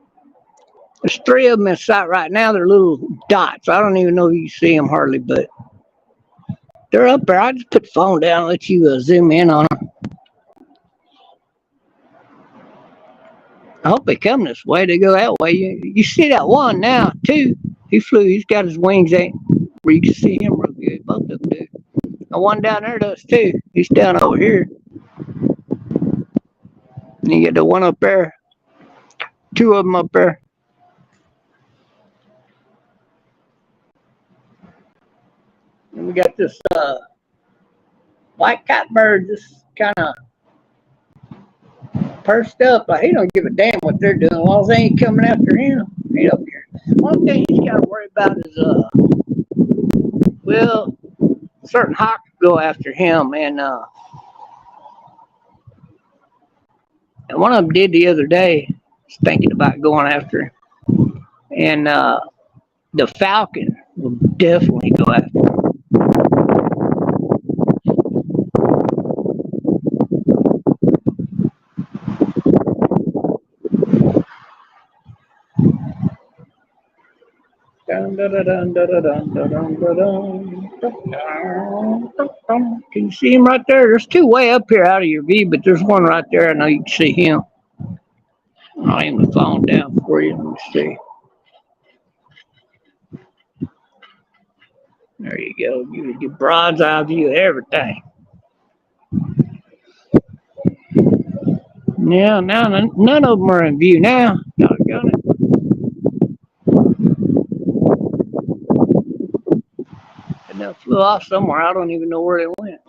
There's three of them in sight right now. They're little dots. I don't even know if you see them hardly, but they're up there. I just put the phone down and let you zoom in on them. I hope they come this way. They go that way. You see that one now, too. He flew. He's got his wings ain't where you can see him real good. Both of them do. The one down there does, too. He's down over here. And you get the one up there. Two of them up there. And we got this white catbird just kind of pursed up. Like he don't give a damn what they're doing. As long as they ain't coming after him, he don't care. One thing he's got to worry about is, well, certain hawks go after him. And one of them did the other day. I was thinking about going after him. And the falcon will definitely go after him. Can you see him right there? There's two way up here out of your view, but there's one right there. I know you can see him. I'll aim the phone down for you. Let me see. There you go. You get broad's eye view of everything. Yeah, now none of them are in view now. Doggone it. And they flew off somewhere. I don't even know where they went.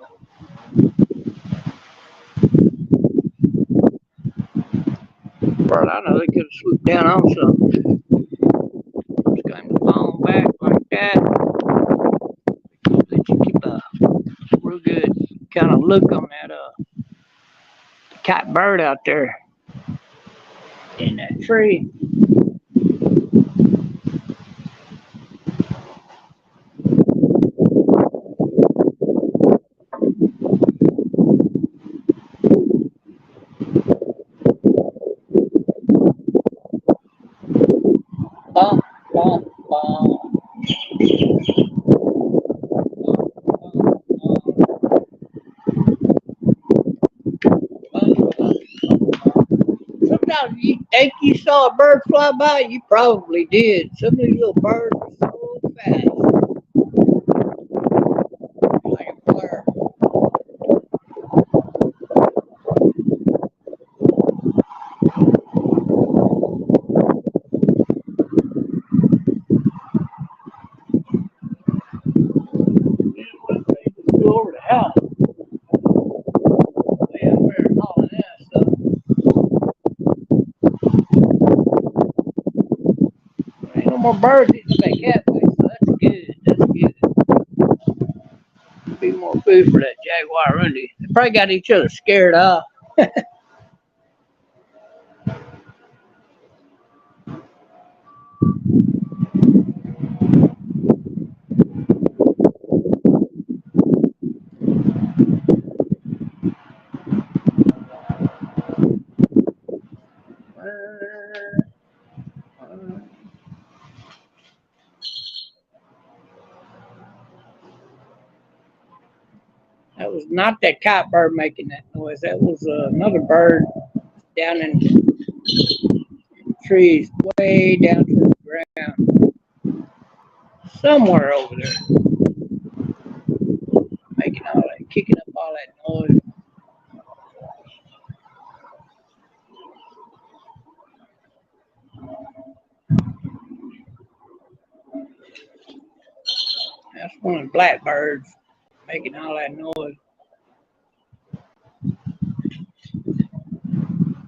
But I know they could have swooped down on something. Just got the phone back like that. Let you keep a real good kind of look on that kite bird out there in that tree. Bum, bum, bum. Sometimes you think you saw a bird fly by, you probably did. Some of these little birds are so fast. Like a flare. Go over the house. Way up there and all of that stuff. Ain't no more birds eating that catfish, so that's good. That's good. Be more food for that jaguar Rundy. They probably got each other scared off. That was not that kite bird making that noise. That was another bird down in trees, way down to the ground, somewhere over there, making all that, kicking up all that noise. That's one of the blackbirds making all that noise.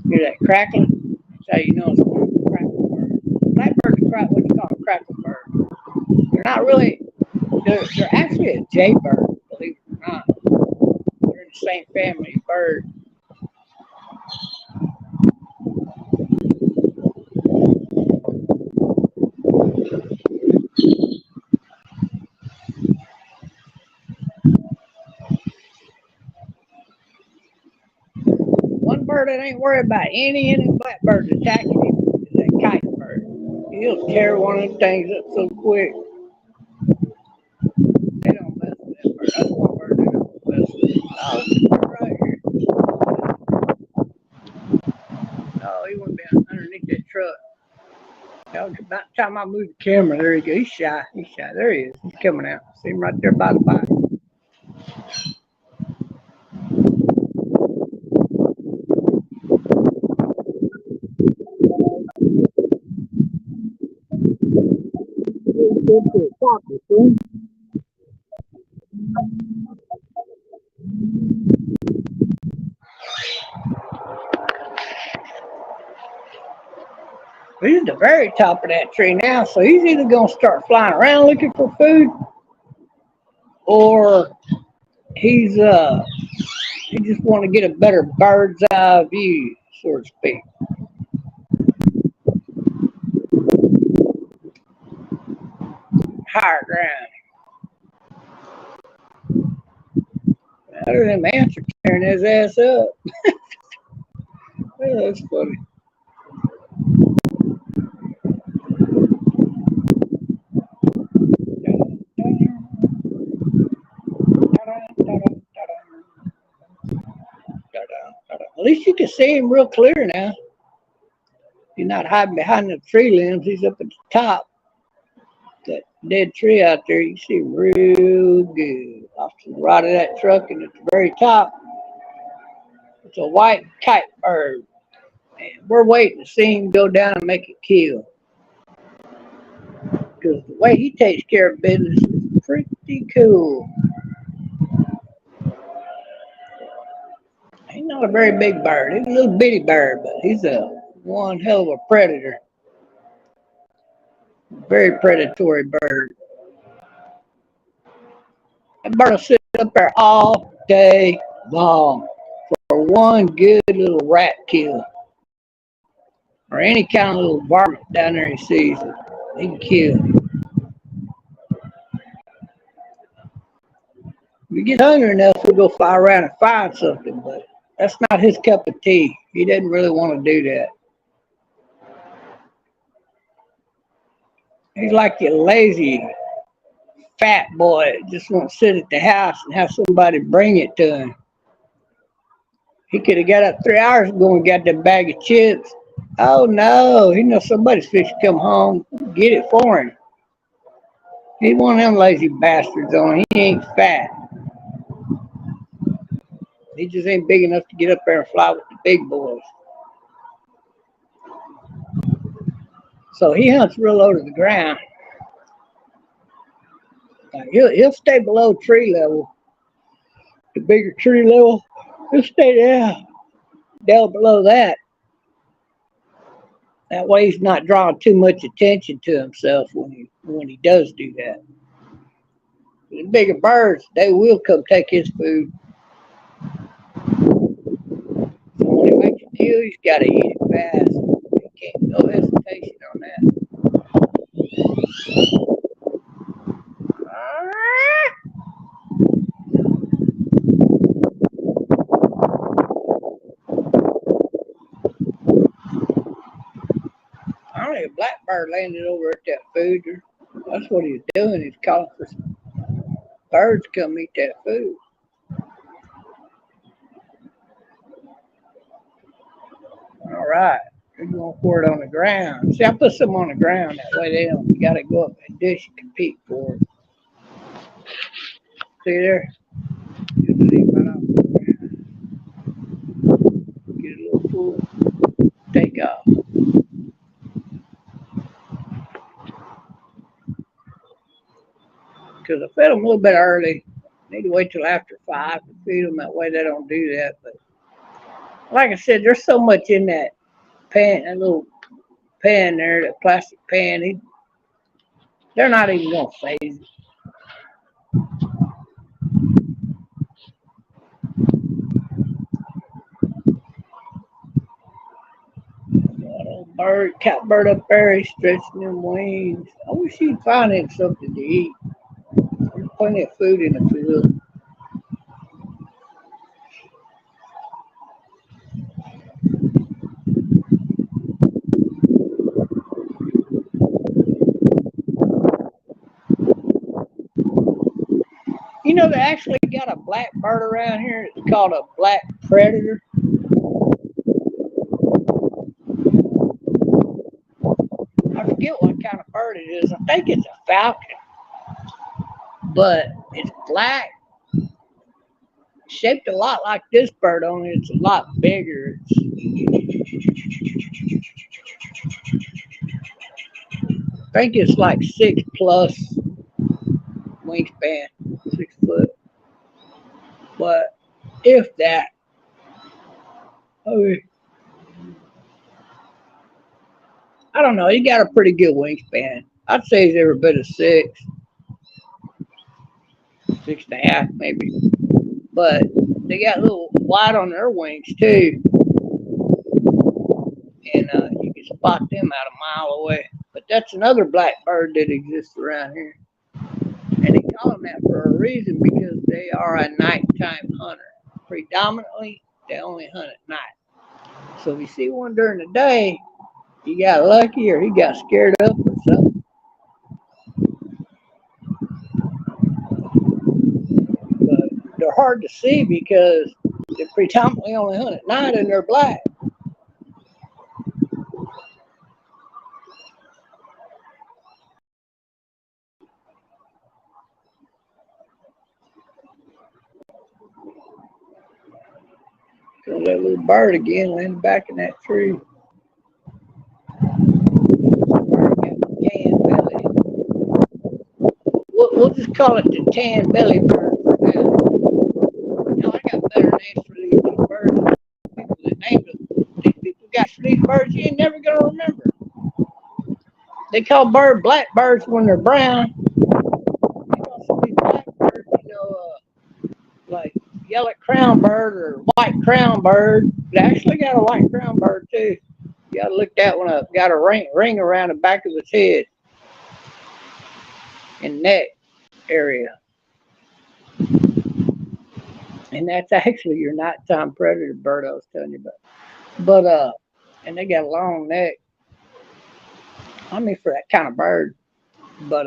Hear that crackling? That's how you know it's one of the crackle birds. Blackbirds are what you call a crackle bird. They're not really, they're actually a jaybird, believe it or not. They're in the same family of birds. One bird that ain't worried about any blackbirds attacking him is that kite bird. He'll tear one of them things up so quick. They don't mess with that bird. That's one bird they don't mess with. Oh, right here. Oh, he went down underneath that truck. That was about the time I moved the camera. There he goes. He's shy. He's shy. There he is. He's coming out. See him right there by the bike. He's at the very top of that tree now, so he's either going to start flying around looking for food, or he just want to get a better bird's eye view, so to speak. Higher ground. Other than the ants are tearing his ass up. Oh, that's funny. At least you can see him real clear now. He's not hiding behind the tree limbs. He's up at the top. That dead tree out there, you see real good. Off to the right of that truck and at the very top, it's a white kite bird. And we're waiting to see him go down and make a kill. Because the way he takes care of business is pretty cool. He's not a very big bird. He's a little bitty bird, but he's a one hell of a predator. Very predatory bird. That bird will sit up there all day long for one good little rat kill. Or any kind of little varmint down there he sees. He can kill. If he gets hungry enough, he'll go fly around and find something, but that's not his cup of tea. He doesn't really want to do that. He's like a lazy fat boy that just wants to sit at the house and have somebody bring it to him. He could have got up 3 hours ago and got that bag of chips. Oh no, he knows somebody's fixing to come home, get it for him. He's one of them lazy bastards on him. He ain't fat. He just ain't big enough to get up there and fly with the big boys. So he hunts real low to the ground. He'll stay below tree level. The bigger tree level, he'll stay down below that. That way he's not drawing too much attention to himself when he does do that. The bigger birds, they will come take his food. So when he makes a kill, he's got to eat it fast. He can't no hesitation on that. I don't think a blackbird landed over at that food. That's what he's doing. He's calling for some birds to come eat that food. All right. They're going for it on the ground. See, I put some on the ground. That way they don't, you got to go up and dish and compete for it. See there? Get a little full. Take off. Because I fed them a little bit early. Need to wait till after 5 to feed them. That way they don't do that. But like I said, there's so much in that pan, that little pan there, that plastic pan. They're not even going to phase it. Bird, catbird up there, he's stretching them wings. I wish he'd find him something to eat. There's plenty of food in the field. You know, they actually got a black bird around here. It's called a black predator. I forget what kind of bird it is. I think it's a falcon. But it's black. Shaped a lot like this bird, only it's a lot bigger. I think it's like 6+ wingspan, 6 foot. But if that, I don't know. He got a pretty good wingspan. I'd say he's every bit of 6, 6.5 maybe. But they got a little white on their wings too, and you can spot them out a mile away. But that's another black bird that exists around here, and they call them that for a reason because they are a nighttime hunter. Predominantly, they only hunt at night. So if you see one during the day, you got lucky or he got scared up or something. But they're hard to see because they predominantly only hunt at night and they're black. So that little bird again laying back in that tree. Bird got the tan belly. We'll just call it the tan belly bird for now. Now I got better names for these birds. People that named them. These people got for these birds you ain't never gonna remember. They call blackbirds when they're brown. You know, some of these blackbirds, like yellow crown bird or white crown bird. They actually got a white crown bird too. You gotta look that one up. Got a ring around the back of its head and neck area. And that's actually your nighttime predator bird I was telling you about. But and they got a long neck. I mean for that kind of bird. But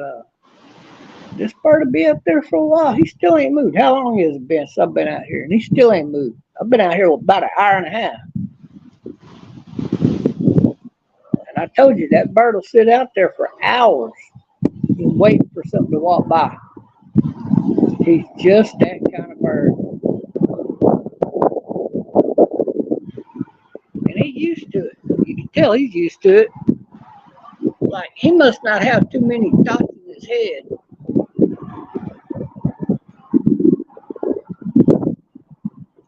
this bird will be up there for a while. He still ain't moved. How long has it been since I've been out here? And he still ain't moved. I've been out here about an hour and a half. And I told you that bird will sit out there for hours just waiting for something to walk by. He's just that kind of bird. And he's used to it. You can tell he's used to it. Like, he must not have too many thoughts in his head.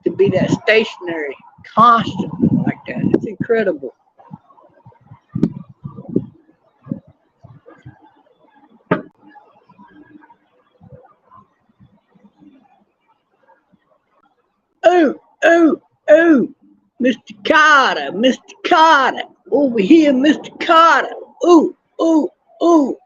To be that stationary constantly like that. It's incredible. Oh, oh, oh, Mr. Carter, Mr. Carter, over here, Mr. Carter. Ooh, ooh, ooh.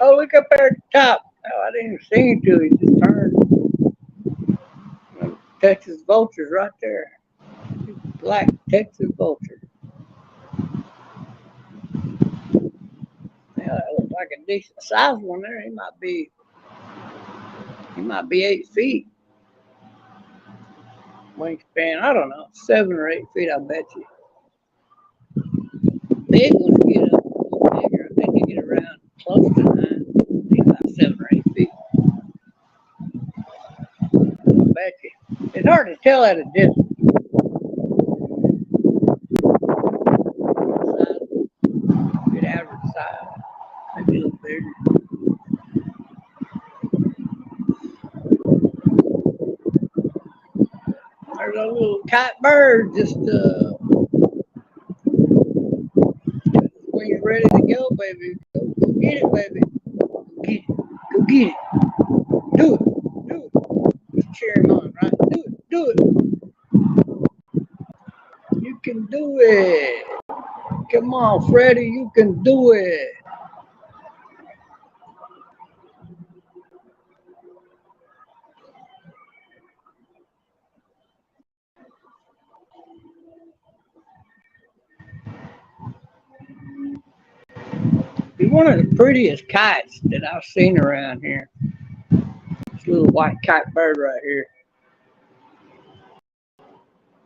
Oh, look up there at the top. Oh, I didn't even see him till he just turned. Texas vultures right there. Black Texas vulture. Yeah, that looks like a decent sized one there. He might be 8 feet. Wingspan, I don't know, 7 or 8 feet, I bet you. Big ones get up a little bigger. I think they get around close to 9. He's about 7 or 8 feet. I bet you. It's hard to tell at a distance. Good average size. Maybe a little bigger. There's a little kite bird just when you're ready to go, baby. Go get it, baby. Go get it. Go get it. Do it. Do it. Just cheer him on, right? Do it. Do it. You can do it. Come on, Freddie. You can do it. He's one of the prettiest kites that I've seen around here. This little white kite bird right here.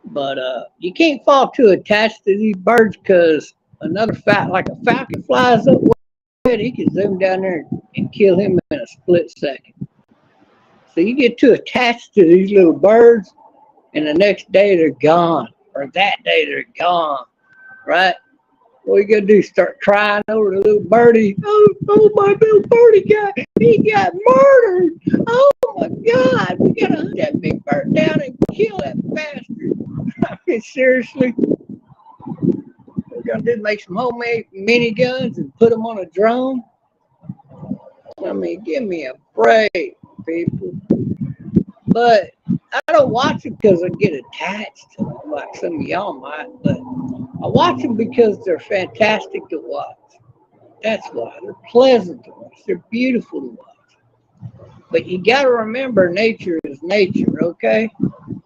But you can't fall too attached to these birds because another like a falcon flies up, he can zoom down there and kill him in a split second. So you get too attached to these little birds, and the next day they're gone, or that day they're gone, right? What you gonna do? Start crying over the little birdie? Oh, my little birdie he got murdered. Oh my God, we gotta hunt that big bird down and kill that bastard. I mean, seriously, we're gonna do make some homemade miniguns and put them on a drone. I mean, give me a break, people. But I don't watch them because I get attached to them, like some of y'all might. But I watch them because they're fantastic to watch. That's why. They're pleasant to watch. They're beautiful to watch. But you got to remember, nature is nature, okay?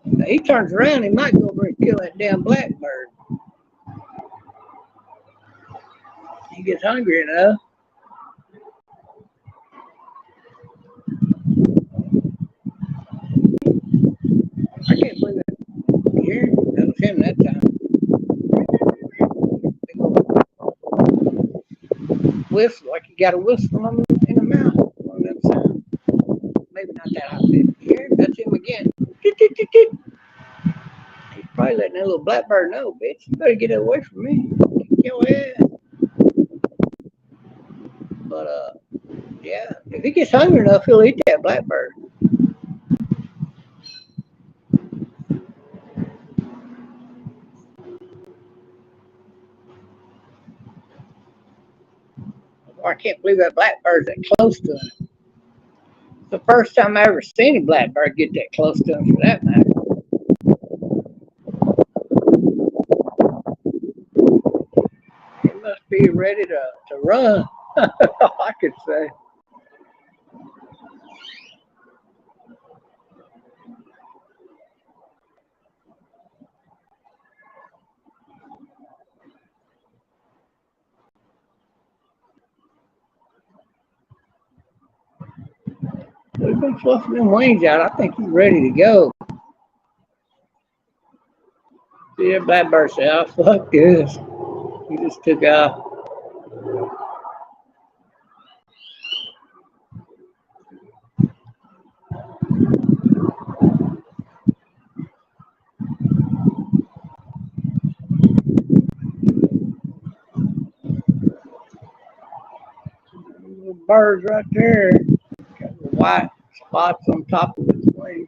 Now, he turns around, he might go over and kill that damn blackbird. He gets hungry enough. I can't believe that. Here, that was him that time. Whistle, like you got a whistle in the mouth. One of them sounds. Maybe not that high pitch. Here, that's him again. He's probably letting that little blackbird know, bitch. You better get away from me. Kick your ass. But yeah, if he gets hungry enough, he'll eat that blackbird. I can't believe that blackbird's that close to him. The first time I ever seen a blackbird get that close to him, for that matter. He must be ready to run. I could say. We've been fluffing them wings out. I think he's ready to go. See that blackbird say, "Oh, fuck this." He just took off. Little birds right there. Got the white spots on top of his wing.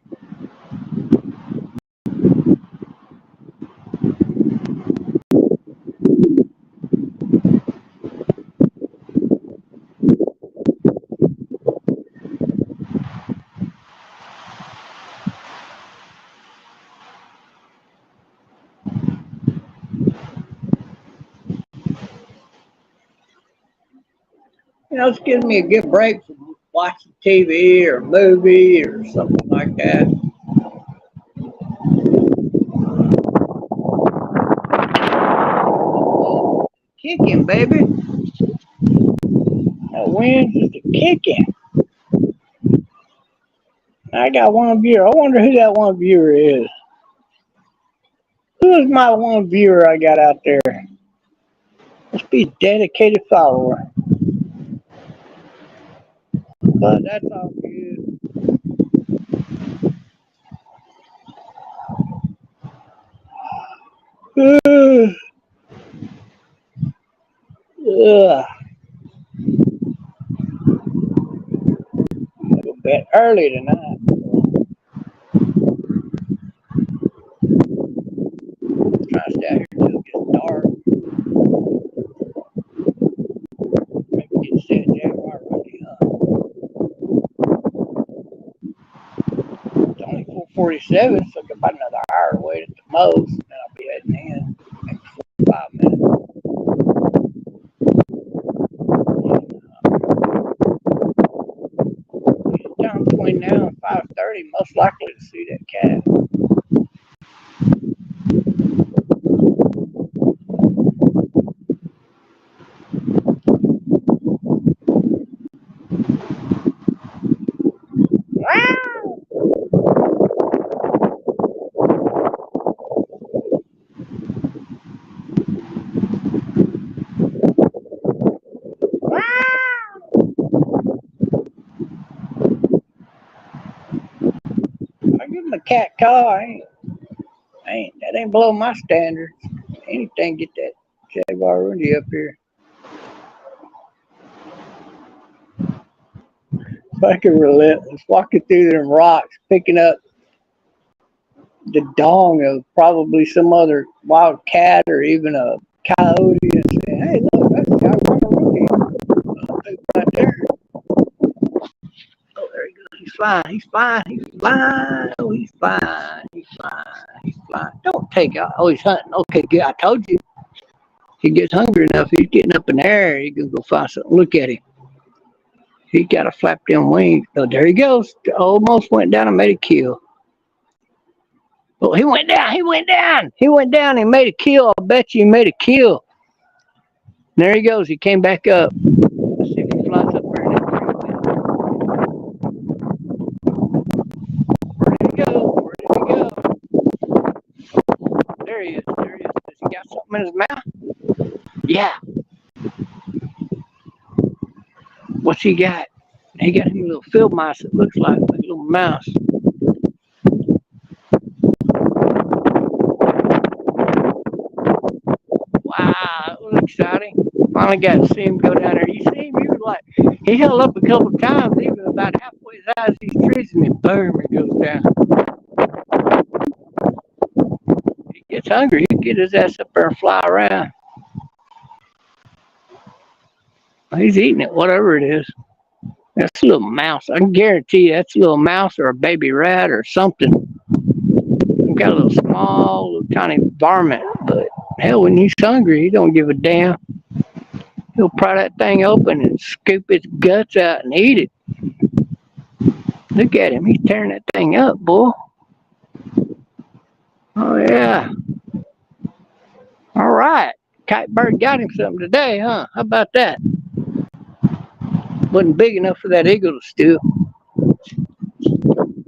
You know, it's giving me a good break from watching TV or a movie or something like that. Kicking, baby. That wind's just a kicking. I got one viewer. I wonder who that one viewer is. Who is my one viewer I got out there? Must be a dedicated follower. But that's all good. Ugh. I'm going to bed early tonight. Trying to stay out here till it gets dark. Maybe get to see a jaguar rookie, huh? It's only 4:47, so I've got about another hour to wait at the most. Then I'll be heading in. Maybe 45 minutes. Anytime between now and 5:30, most likely to see that cat. I give him a cat call. That ain't below my standards. Anything get that jaguar Rundi up here. Fucking relentless. Walking through them rocks, picking up the dong of probably some other wild cat or even a coyote and saying, "Hey, look, that's a jaguar Rundi right there." Oh, there he goes. He's flying. He's flying. He's flying. Oh, he's flying. He's flying. He's flying. Don't take out. Oh, he's hunting. Okay, good. I told you. He gets hungry enough. He's getting up in the air. He can go find something. Look at him. He got to flap them wings. Oh, there he goes. Almost went down and made a kill. Oh, he went down. He went down. He went down and made a kill. I bet you he made a kill. There he goes. He came back up. Let's see if he flies up there. Where did he go? Where did he go? There he is. There he is. Has he got something in his mouth? Yeah. What's he got? He got him a little field mouse. It looks like a little mouse. Wow, that was exciting. Finally got to see him go down there. You see him? He was like, he held up a couple of times, even about halfway as high as these trees, and then boom, he goes down. He gets hungry, he'll get his ass up there and fly around. He's eating it, whatever it is. That's a little mouse. I can guarantee you that's a little mouse or a baby rat or something. He's got a little small, little tiny varmint, but hell, when he's hungry, he don't give a damn. He'll pry that thing open and scoop its guts out and eat it. Look at him. He's tearing that thing up, boy. Oh, yeah. All right. Kite bird got him something today, huh? How about that? Wasn't big enough for that eagle to steal.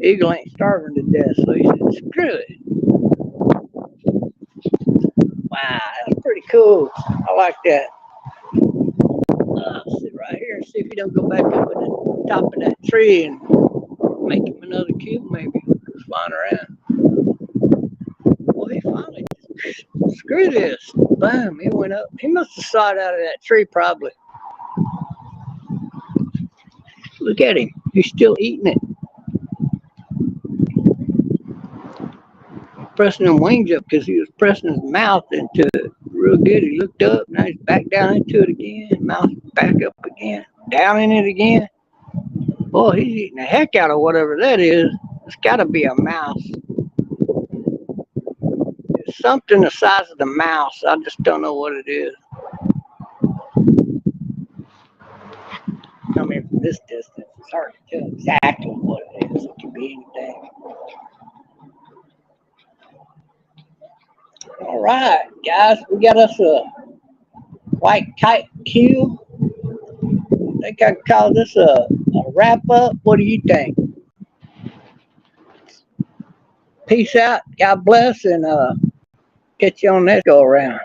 Eagle ain't starving to death, so he said, screw it. Wow, that's pretty cool. I like that. I'll sit right here and see if he don't go back up at the top of that tree and make him another cube, maybe. Just flying around. Well, he finally, screw this. Bam, he went up. He must have sawed out of that tree, probably. Look at him. He's still eating it. Pressing them wings up because he was pressing his mouth into it real good. He looked up, now he's back down into it again. Mouth back up again, down in it again. Boy, he's eating the heck out of whatever that is. It's got to be a mouse. It's something the size of the mouse. I just don't know what it is. I mean, from this distance, it's hard to tell exactly what it is. It could be anything. All right, guys, we got us a white kite cube. I think I could call this a wrap up. What do you think? Peace out. God bless, and catch you on that go around.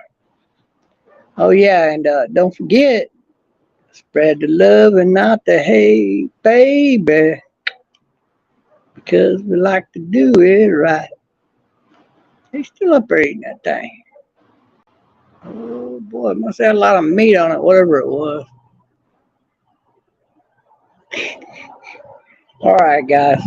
Oh yeah, and don't forget, spread the love and not the hate, baby, because we like to do it right. He's still up there eating that thing. Oh boy, it must have a lot of meat on it, whatever it was. All right, guys.